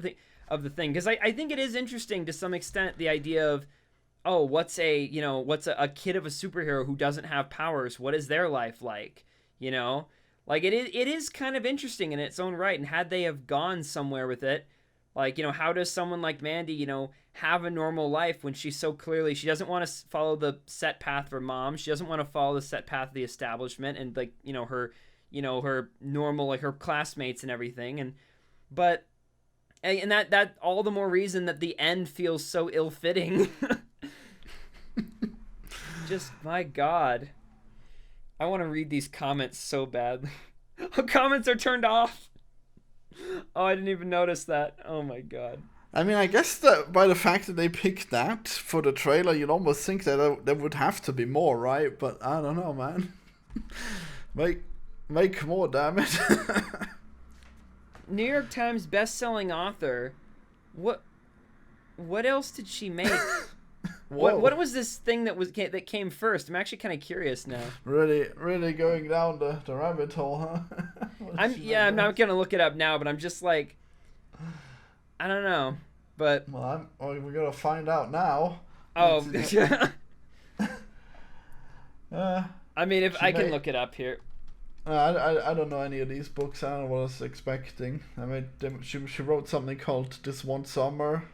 thing. of the thing, because I think it is interesting to some extent, the idea of, oh, what's a kid of a superhero who doesn't have powers, what is their life like, you know? Like, it is kind of interesting in its own right, and had they have gone somewhere with it, like, you know, how does someone like Mandy, you know, have a normal life when she's so clearly, she doesn't want to follow the set path of her mom, she doesn't want to follow the set path of the establishment, and, like, her normal, like, her classmates and everything, but that all the more reason that the end feels so ill-fitting. Just, my God. I want to read these comments so badly. Comments are turned off. Oh, I didn't even notice that. Oh my God. I mean, I guess that by the fact that they picked that for the trailer, you'd almost think that there would have to be more, right? But I don't know, man. Make more, damn it. New York Times best-selling author. What else did she make? What was this thing that came first? I'm actually kind of curious now. Really going down the rabbit hole, huh? I'm not gonna look it up now, but I'm just like, I don't know, but we're gonna find out now. Oh, I mean, if I can look it up here. I don't know any of these books. I don't know what I was expecting. I mean, she wrote something called This One Summer.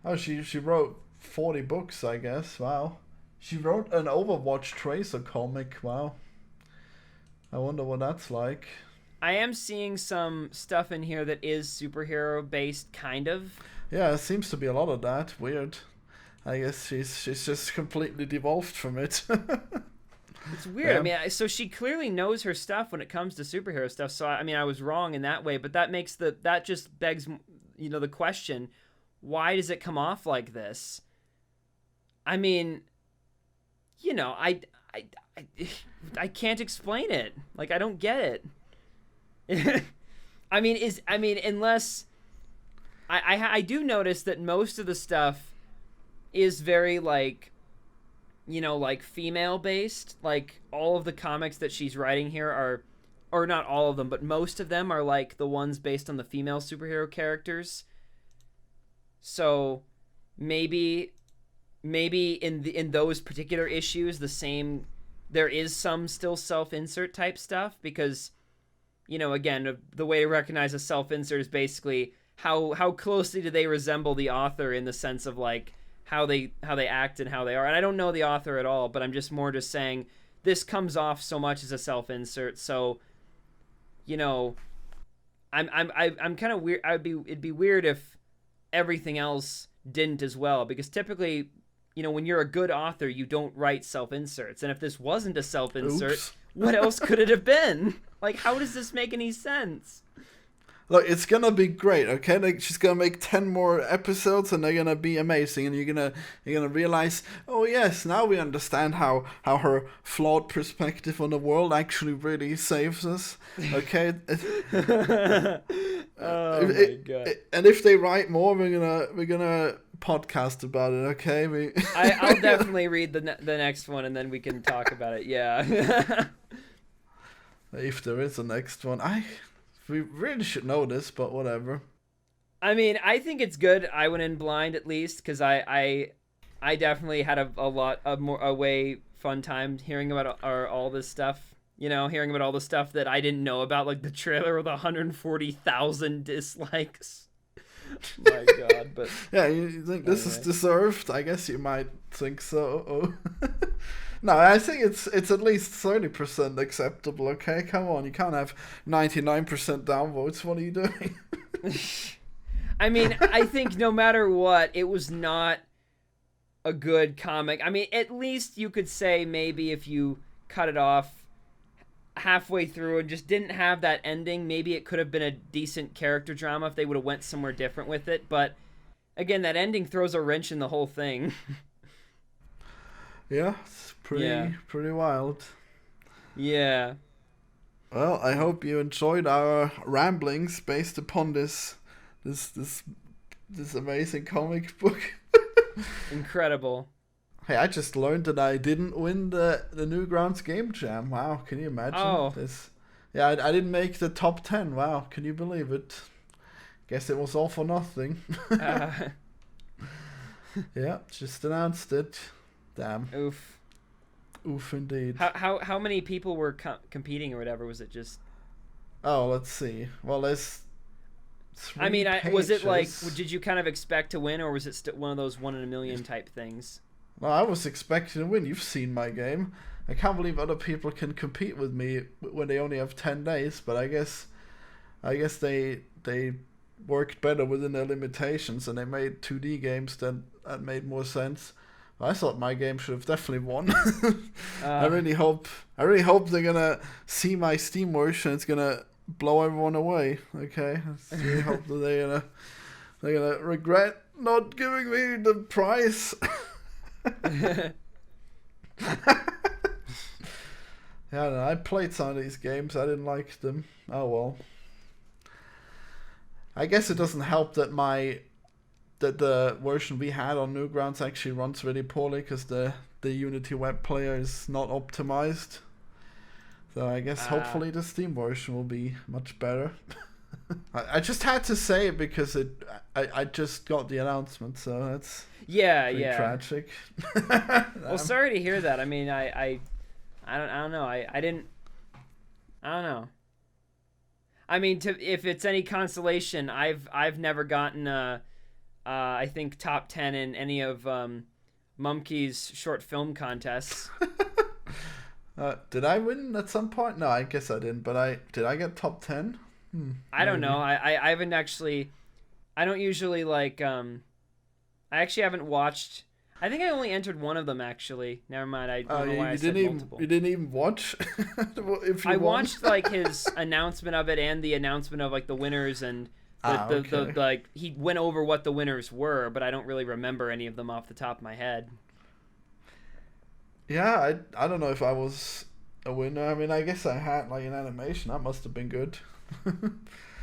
Oh, she wrote 40 books, I guess. Wow. She wrote an Overwatch Tracer comic. Wow. I wonder what that's like. I am seeing some stuff in here that is superhero based, kind of. Yeah, it seems to be a lot of that. Weird. I guess she's just completely devolved from it. It's weird. Yeah. I mean, so she clearly knows her stuff when it comes to superhero stuff. So I mean, I was wrong in that way, but that just begs, you know, the question: why does it come off like this? I mean, you know, I can't explain it. Like, I don't get it. I mean, unless I do notice that most of the stuff is very, like, you know, like, female based. Like, all of the comics that she's writing here are, or not all of them, but most of them are like the ones based on the female superhero characters. So maybe in those particular issues, there is some still self-insert type stuff, because, you know, again, the way to recognize a self-insert is basically how closely do they resemble the author in the sense of, like, how they act and how they are. And I don't know the author at all, but I'm just saying this comes off so much as a self-insert. So, you know, I'm kind of weird. It'd be weird if everything else didn't as well, because typically, you know, when you're a good author, you don't write self-inserts. And if this wasn't a self-insert, what else could it have been? Like, how does this make any sense? Look, it's gonna be great, okay? Like, she's gonna make 10 more episodes, and they're gonna be amazing, and you're gonna realize, oh yes, now we understand how her flawed perspective on the world actually really saves us, okay? Oh my God! And if they write more, we're gonna podcast about it, okay? I'll definitely read the next one, and then we can talk about it. Yeah. If there is a next one, we really should know this, but whatever. I mean, I think it's good I went in blind, at least, because I definitely had a way fun time hearing about all this stuff. You know, hearing about all the stuff that I didn't know about, like the trailer with 140,000 dislikes. My God, but yeah, you think this is deserved? I guess you might think so. No, I think it's at least 30% acceptable, okay? Come on, you can't have 99% downvotes. What are you doing? I mean, I think no matter what, it was not a good comic. I mean, at least you could say maybe if you cut it off halfway through and just didn't have that ending, maybe it could have been a decent character drama if they would have went somewhere different with it. But again, that ending throws a wrench in the whole thing. Yeah, it's pretty wild. Yeah. Well, I hope you enjoyed our ramblings based upon this amazing comic book. Incredible. Hey, I just learned that I didn't win the Newgrounds Game Jam. Wow, can you imagine this? Yeah, I didn't make the top 10. Wow, can you believe it? guess it was all for nothing. Yeah, just announced it. Damn. Oof. Oof, indeed. How many people were competing or whatever? Was it just? Oh, let's see. Well, there's. I mean, was it like? Did you kind of expect to win, or was it one of those 1 in a million type things? Well, I was expecting to win. You've seen my game. I can't believe other people can compete with me when they only have 10 days. But I guess they worked better within their limitations, and they made 2D games that made more sense. I thought my game should have definitely won. I really hope they're gonna see my Steam version. It's gonna blow everyone away. Okay, I really hope that they're gonna regret not giving me the prize. Yeah, no, I played some of these games. I didn't like them. Oh well. I guess it doesn't help that the version we had on Newgrounds actually runs really poorly because the Unity web player is not optimized. So I guess hopefully the Steam version will be much better. I just had to say it because I just got the announcement, so that's pretty tragic. Well, sorry to hear that. I mean, I don't know. I don't know. I mean, if it's any consolation, I've never gotten I think top 10 in any of Mumkey's short film contests. Did I win at some point? No, I guess I didn't. But did I get top 10? I don't know. I haven't actually. I don't usually like. I actually haven't watched. I think I only entered one of them actually. Never mind. I don't know why I said multiple. You didn't even watch. I watched like his announcement of it and the announcement of like the winners and the like he went over what the winners were, but I don't really remember any of them off the top of my head. Yeah, I don't know if I was a winner. I mean, I guess I had like an animation. That must have been good.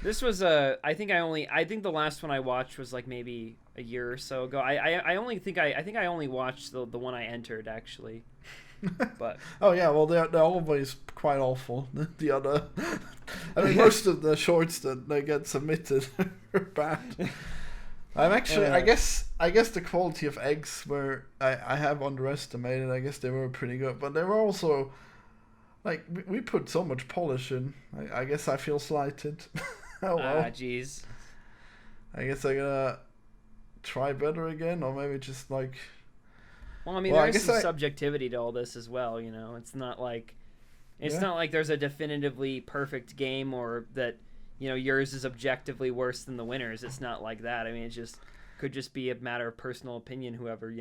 This was I think the last one I watched was like maybe a year or so ago. I only watched the one I entered actually. But oh yeah, well they're always quite awful. The other, I mean, most of the shorts that they get submitted are bad. I'm actually, I guess the quality of eggs were I have underestimated. I guess they were pretty good, but they were also like we put so much polish in. I guess I feel slighted. Oh well. Jeez. I guess I gotta try better again, or maybe just like. Well, I mean, there's some subjectivity to all this as well. You know, it's not like not like there's a definitively perfect game or that yours is objectively worse than the winners. It's not like that. I mean, it could just be a matter of personal opinion. Whoever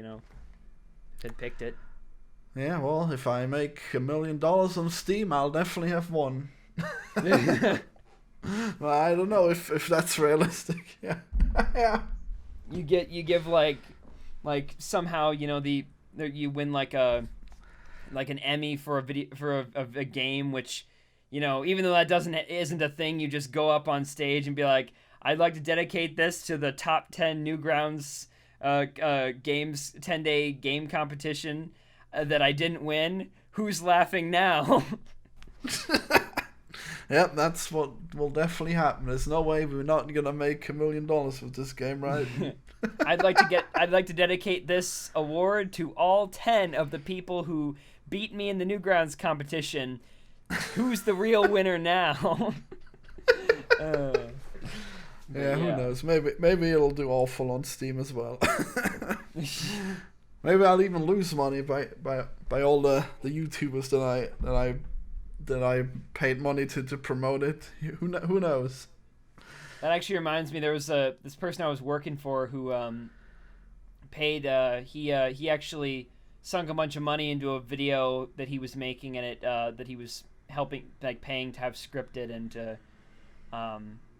had picked it. Yeah, well, if I make $1 million on Steam, I'll definitely have won. Well, I don't know if that's realistic. Yeah. Yeah. You give like somehow you win like an Emmy for a video for a game, which even though that isn't a thing, you just go up on stage and be like, I'd like to dedicate this to the top 10 Newgrounds games 10-day game competition that I didn't win. Who's laughing now? Yep, that's what will definitely happen. There's no way we're not gonna make $1 million with this game, right? I'd like to dedicate this award to all 10 of the people who beat me in the Newgrounds competition. Who's the real winner now? Yeah, who knows? Maybe it'll do awful on Steam as well. Maybe I'll even lose money by all the YouTubers that I paid money to promote it. Who knows? That actually reminds me, there was this person I was working for who paid. He actually sunk a bunch of money into a video that he was making, and it that he was paying to have scripted and to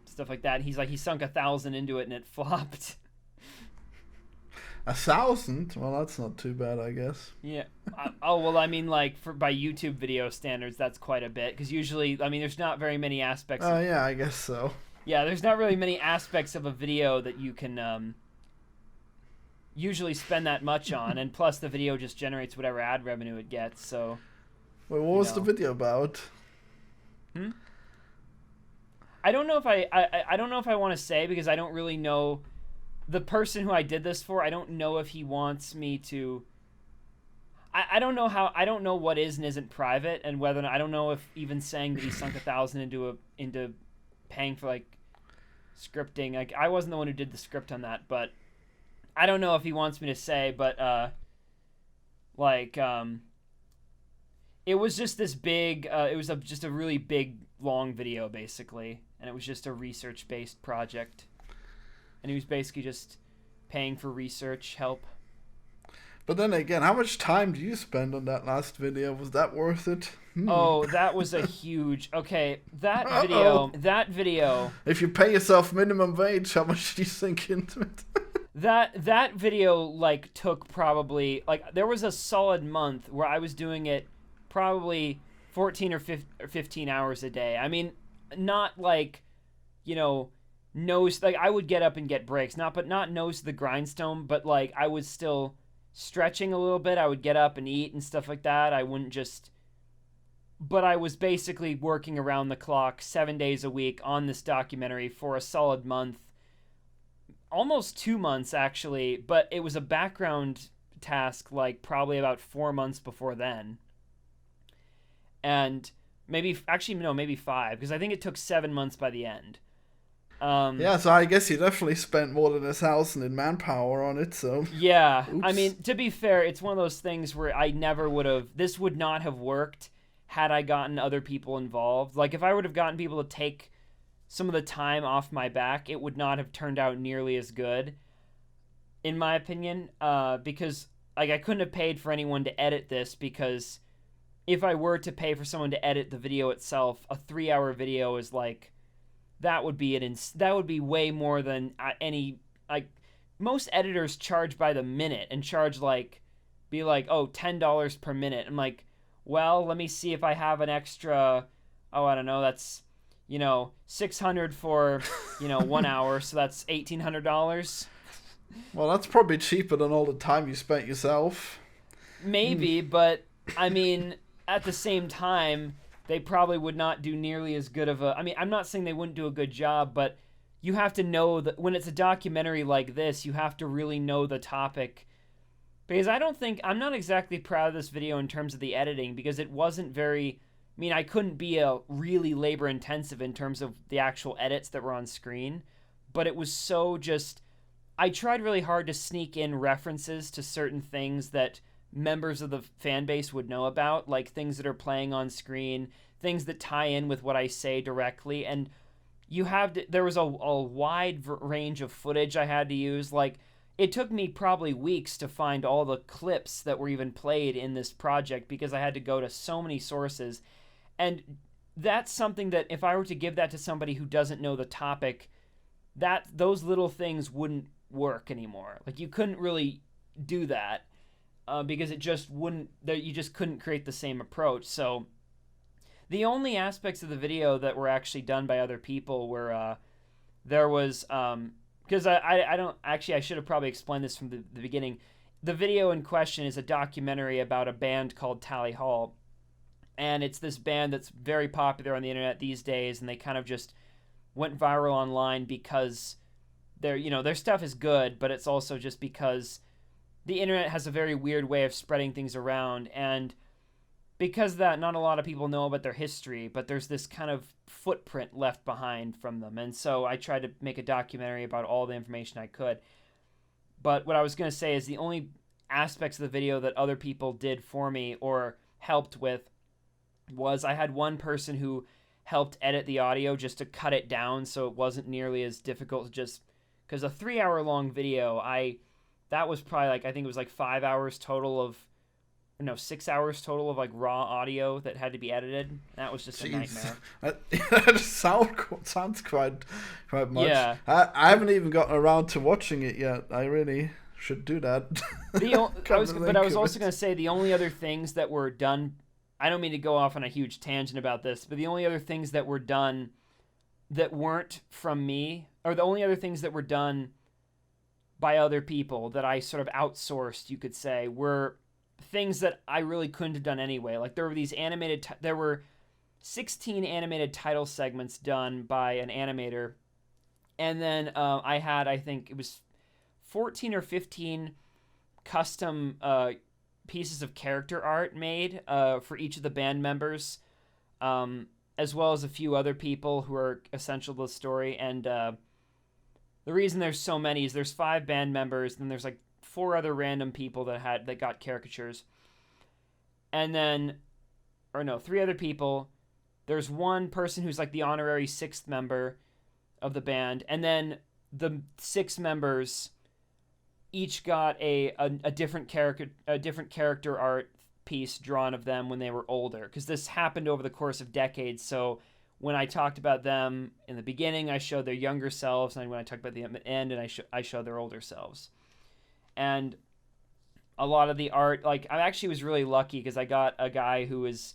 stuff like that. And he's like, he sunk 1,000 into it and it flopped. 1,000? Well, that's not too bad, I guess. Yeah. Well, I mean, like by YouTube video standards, that's quite a bit, because usually, I mean, there's not very many aspects. Oh yeah, I guess so. Yeah, there's not really many aspects of a video that you can usually spend that much on, and plus the video just generates whatever ad revenue it gets. So. Wait, what was the video about? I don't know if I don't know if I want to say, because I don't really know the person who I did this for. I don't know if he wants me to. I don't know how. I don't know what is and isn't private, and whether I don't know if even saying that he sunk 1,000 into paying for like scripting. Like, I wasn't the one who did the script on that, but I don't know if he wants me to say. But it was just this big. It was just a really big, long video, basically, and it was just a research-based project, and he was basically just paying for research help. But then again, how much time do you spend on that last video? Was that worth it? Oh, that was a huge... Okay, that video... If you pay yourself minimum wage, how much do you sink into it? that video, like, took probably... Like, there was a solid month where I was doing it probably 14 or 15 hours a day. I mean, not like, you know, nose... Like, I would get up and get breaks. Not nose to the grindstone, but, like, I was still... stretching a little bit. I would get up and eat and stuff like that. I wouldn't just... But I was basically working around the clock 7 days a week on this documentary for a solid month. Almost 2 months, actually. But it was a background task, like, probably about 4 months before then. And maybe 5, because I think it took 7 months by the end. Yeah, so I guess you definitely spent more than 1,000 in manpower on it, so... Yeah, Oops. I mean, to be fair, it's one of those things where I never would have... This would not have worked had I gotten other people involved. Like, if I would have gotten people to take some of the time off my back, it would not have turned out nearly as good, in my opinion, because, like, I couldn't have paid for anyone to edit this, because if I were to pay for someone to edit the video itself, a 3-hour video is, like... That would be way more than any, like, most editors charge by the minute and charge be like, oh, $10 per minute. I'm like, well, let me see if I have an extra, I don't know, that's, $600 for, 1 hour. So that's $1,800. Well, that's probably cheaper than all the time you spent yourself. Maybe, but I mean, at the same time, they probably would not do nearly as good of a... I mean, I'm not saying they wouldn't do a good job, but you have to know that when it's a documentary like this, you have to really know the topic. Because I'm not exactly proud of this video in terms of the editing, because it wasn't very... I mean, I couldn't be a really labor-intensive in terms of the actual edits that were on screen, but it was so just... I tried really hard to sneak in references to certain things that members of the fan base would know about, like things that are playing on screen, things that tie in with what I say directly, and there was a wide range of footage I had to use. Like, it took me probably weeks to find all the clips that were even played in this project, because I had to go to so many sources, and that's something that if I were to give that to somebody who doesn't know the topic, those little things wouldn't work anymore. Like, you couldn't really do that. Because it just wouldn't... You just couldn't create the same approach. So the only aspects of the video that were actually done by other people were... there was... Because I don't... Actually, I should have probably explained this from the beginning. The video in question is a documentary about a band called Tally Hall. And it's this band that's very popular on the internet these days, and they kind of just went viral online because their stuff is good, but it's also just because... the internet has a very weird way of spreading things around, and because of that, not a lot of people know about their history, but there's this kind of footprint left behind from them, and so I tried to make a documentary about all the information I could. But what I was going to say is the only aspects of the video that other people did for me or helped with was I had one person who helped edit the audio just to cut it down so it wasn't nearly as difficult to just... Because a 3-hour long video, that was probably I think it was 5 hours total of... No, 6 hours total of raw audio that had to be edited. That was just a nightmare. That sounds quite much. Yeah. I haven't even gotten around to watching it yet. I really should do that. I was also going to say the only other things that were done... I don't mean to go off on a huge tangent about this, but the only other things that were done that weren't from me, or the only other things that were done by other people that I sort of outsourced, you could say, were things that I really couldn't have done anyway. Like, there were these animated... there were 16 animated title segments done by an animator. And then I had, I think it was 14 or 15 custom pieces of character art made for each of the band members, as well as a few other people who are essential to the story. And the reason there's so many is there's 5 band members, and there's like 4 other random people that got caricatures. And then, or no, 3 other people. There's one person who's like the honorary 6th member of the band, and then the 6 members each got a different character art piece drawn of them when they were older, because this happened over the course of decades. So when I talked about them in the beginning, I showed their younger selves, and when I talked about them at the end, and I showed their older selves. And a lot of the art, like, I actually was really lucky because I got a guy who is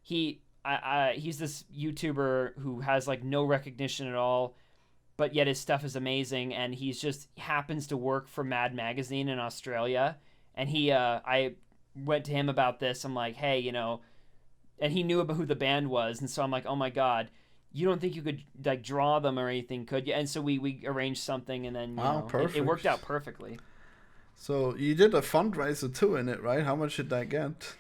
he's this YouTuber who has like no recognition at all, but yet his stuff is amazing, and he's just happens to work for Mad Magazine in Australia. And I went to him about this. I'm like, hey, you know, and he knew about who the band was, and so I'm like, oh my god, you don't think you could like draw them or anything, could you? And so we arranged something, and then it worked out perfectly. So you did a fundraiser too in it, right? How much did that get?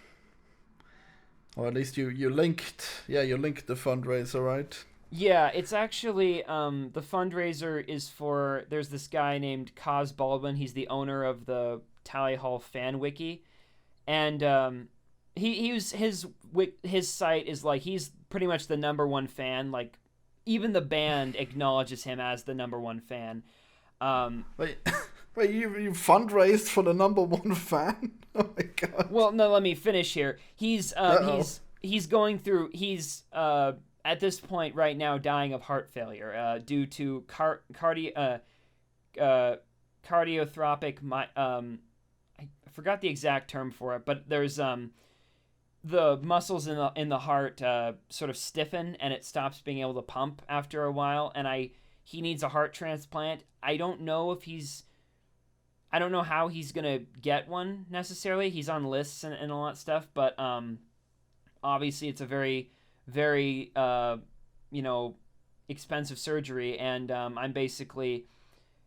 Or at least you linked the fundraiser, right? Yeah, it's actually the fundraiser is for, there's this guy named Kaz Baldwin. He's the owner of the Tally Hall fan wiki, and his site is like, he's pretty much the number one fan. Like, even the band acknowledges him as the number one fan. Wait, you fundraised for the number one fan? Oh my god. Well, no, let me finish here. He's going through, at this point right now dying of heart failure due to cardiotropic, I forgot the exact term for it, but there's the muscles in the heart sort of stiffen, and it stops being able to pump after a while, and he needs a heart transplant. I don't know how he's gonna get one necessarily. He's on lists and all that stuff, but obviously it's a very, very expensive surgery, and I'm basically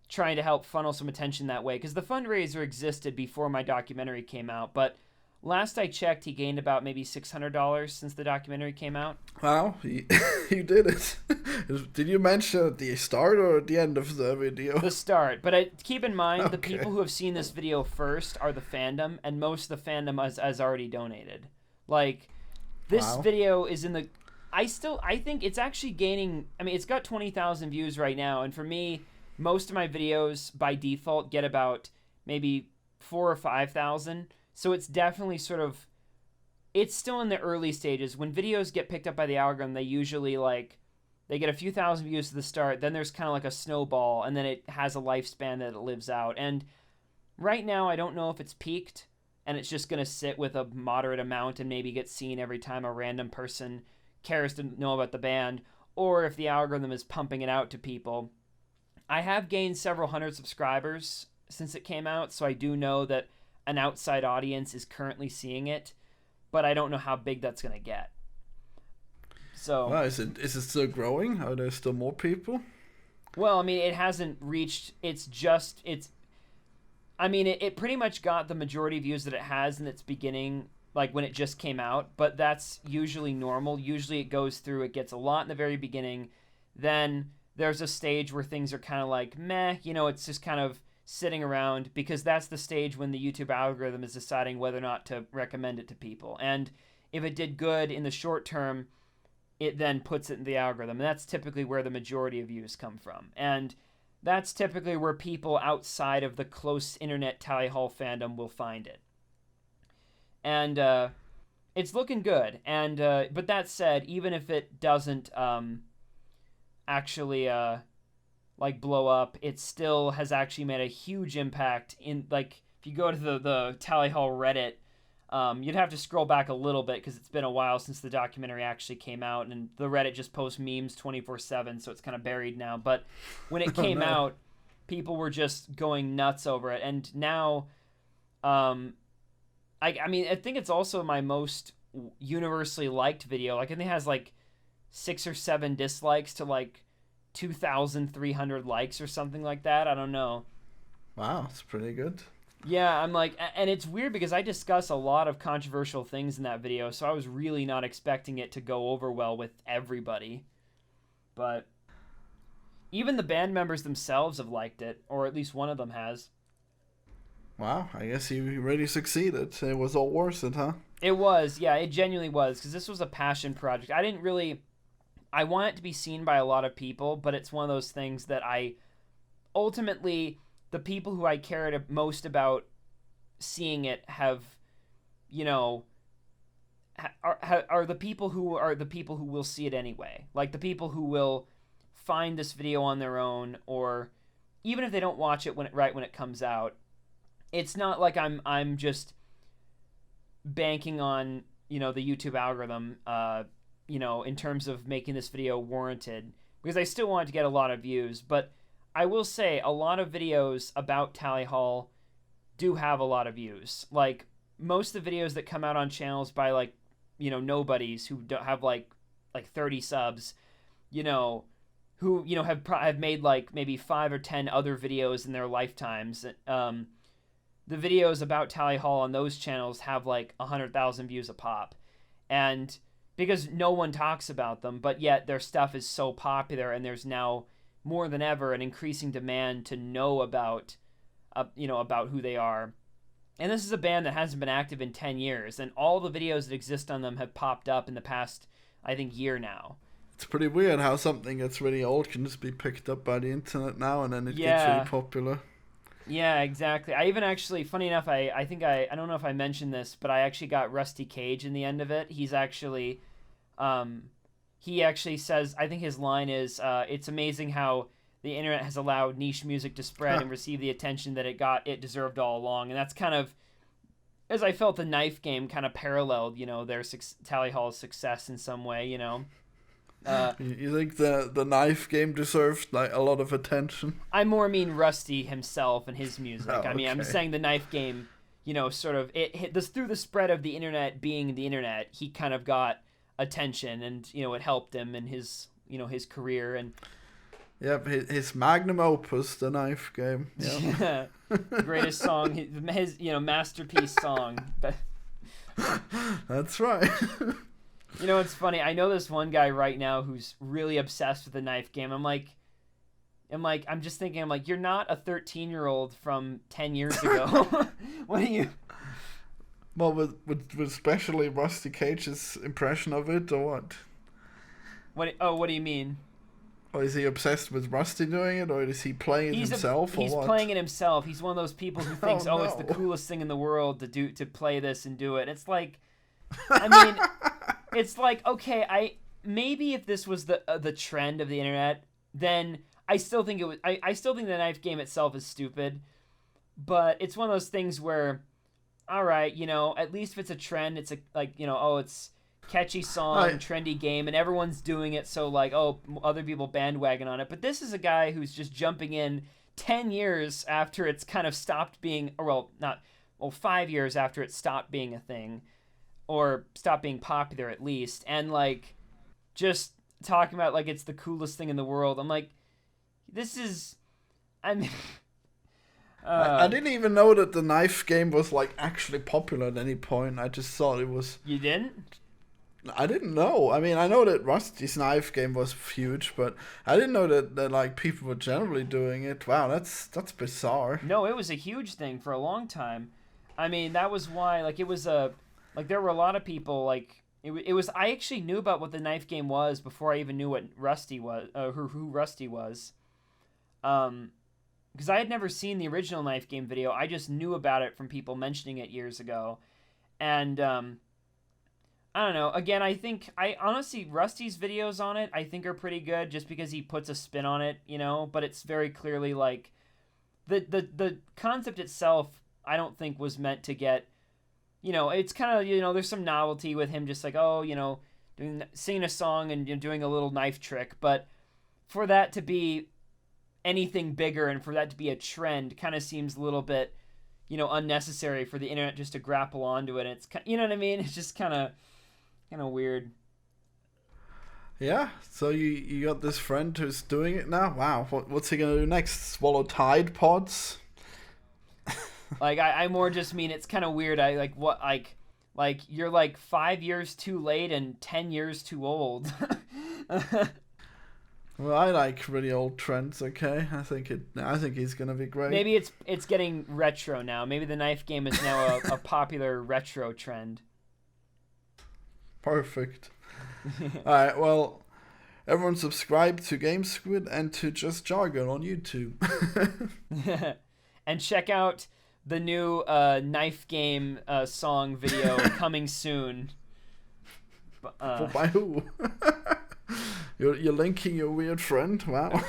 trying to help funnel some attention that way, because the fundraiser existed before my documentary came out, but last I checked, he gained about maybe $600 since the documentary came out. Wow, you did it. Did you mention at the start or at the end of the video? The start, but keep in mind, the people who have seen this video first are the fandom, and most of the fandom has already donated. Like, this video is in the... I think it's actually gaining... I mean, it's got 20,000 views right now, and for me, most of my videos, by default, get about maybe 4,000 or 5,000. So it's definitely sort of... It's still in the early stages. When videos get picked up by the algorithm, they usually, like... They get a few thousand views at the start, then there's kind of like a snowball, and then it has a lifespan that it lives out. And right now, I don't know if it's peaked, and it's just going to sit with a moderate amount and maybe get seen every time a random person cares to know about the band, or if the algorithm is pumping it out to people. I have gained several hundred subscribers since it came out, so I do know that an outside audience is currently seeing it, but I don't know how big that's going to get. So, is it still growing? Are there still more people? Well, I mean, it hasn't reached, it pretty much got the majority of views that it has in its beginning, like when it just came out, but that's usually normal. Usually it goes through, it gets a lot in the very beginning, then there's a stage where things are kind of like, meh, it's just kind of sitting around, because that's the stage when the YouTube algorithm is deciding whether or not to recommend it to people. And if it did good in the short term, it then puts it in the algorithm. And that's typically where the majority of views come from. And that's typically where people outside of the close internet Tally Hall fandom will find it. And it's looking good. And but that said, even if it doesn't actually blow up, it still has actually made a huge impact in, like, if you go to the Tally Hall Reddit, you'd have to scroll back a little bit because it's been a while since the documentary actually came out, and the Reddit just posts memes 24/7, so it's kind of buried now. But when it came out, people were just going nuts over it, and now, I think it's also my most universally liked video. Like, I think it has like 6 or 7 dislikes to like 2,300 likes or something like that. I don't know. Wow, it's pretty good. Yeah, I'm like, and it's weird because I discuss a lot of controversial things in that video, so I was really not expecting it to go over well with everybody. But even the band members themselves have liked it, or at least one of them has. Wow, I guess he really succeeded. It was all worth it, huh? It was, yeah, it genuinely was, because this was a passion project. I want it to be seen by a lot of people, but it's one of those things that ultimately, the people who I cared most about seeing it have, you know, are the people who will see it anyway. Like, the people who will find this video on their own, or even if they don't watch it when it comes out. It's not like I'm just banking on, the YouTube algorithm, in terms of making this video warranted, because I still want it to get a lot of views. But I will say a lot of videos about Tally Hall do have a lot of views. Like, most of the videos that come out on channels by, like, nobodies who don't have like 30 subs, who have made like maybe 5 or 10 other videos in their lifetimes. The videos about Tally Hall on those channels have like 100,000 views a pop, and because no one talks about them, but yet their stuff is so popular, and there's now more than ever an increasing demand to know about who they are. And this is a band that hasn't been active in 10 years, and all the videos that exist on them have popped up in the past, I think, year now. It's pretty weird how something that's really old can just be picked up by the internet now, and then it gets really popular. Yeah, exactly. I even actually, funny enough, I don't know if I mentioned this, but I actually got Rusty Cage in the end of it. He's actually, he actually says, I think his line is, it's amazing how the internet has allowed niche music to spread and receive the attention that it deserved all along. And that's kind of, as I felt, the Knife Game kind of paralleled, their Tally Hall's success in some way, You think the Knife Game deserved like a lot of attention? I more mean Rusty himself and his music. Oh, I mean, I'm saying the Knife Game, sort of through the spread of the internet being the internet, he kind of got attention, and it helped him in his his career. And yeah, his magnum opus, the Knife Game. Yeah, greatest song, his masterpiece song. That's right. It's funny. I know this one guy right now who's really obsessed with the Knife Game. I'm just thinking, you're not a 13-year-old from 10 years ago. What are you? Well, with especially Rusty Cage's impression of it, or what? What do you mean? Or is he obsessed with Rusty doing it, or is he playing it himself, or what? He's playing it himself. He's one of those people who thinks, no. It's the coolest thing in the world to play this and do it. It's like, I mean, it's like, okay, maybe if this was the trend of the internet, then I still think I still think the Knife Game itself is stupid. But it's one of those things where, all right, at least if it's a trend, it's it's catchy song, trendy game, and everyone's doing it, so other people bandwagon on it. But this is a guy who's just jumping in 10 years after it's kind of stopped being, 5 years after it stopped being a thing, or stopped being popular at least, and just talking about it's the coolest thing in the world. I'm like, this is, I mean, I didn't even know that the Knife Game was actually popular at any point. I just thought it was. You didn't? I didn't know. I mean, I know that Rusty's Knife Game was huge, but I didn't know that people were generally doing it. Wow, that's bizarre. No, it was a huge thing for a long time. I mean, that was why it was a there were a lot of people it was. I actually knew about what the Knife Game was before I even knew what Rusty was, who Rusty was. Because I had never seen the original Knife Game video. I just knew about it from people mentioning it years ago, and I don't know. Again, I honestly, Rusty's videos on it, I think, are pretty good just because he puts a spin on it, but it's very clearly the concept itself, I don't think was meant to get, it's kind of, there's some novelty with him just singing a song and doing a little knife trick, but for that to be anything bigger and for that to be a trend kind of seems a little bit, unnecessary for the internet just to grapple onto it. It's, you know what I mean? It's just kind of, Kind of weird. Yeah, so you got this friend who's doing it now? Wow, what's he gonna do next? Swallow Tide Pods? Like, I more just mean it's kind of weird. I like what like you're like 5 years too late and 10 years too old. Well, I like really old trends. Okay, I think he's gonna be great. Maybe it's getting retro now. Maybe the knife game is now a popular retro trend. Perfect. All right, well, everyone subscribe to Game Squid and to Just Jargon on YouTube. And check out the new knife game song video coming soon. By who? You're linking your weird friend? Wow.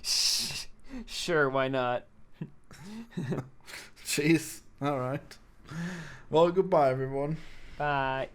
Sure, why not? Jeez. All right. Well, goodbye, everyone. Bye.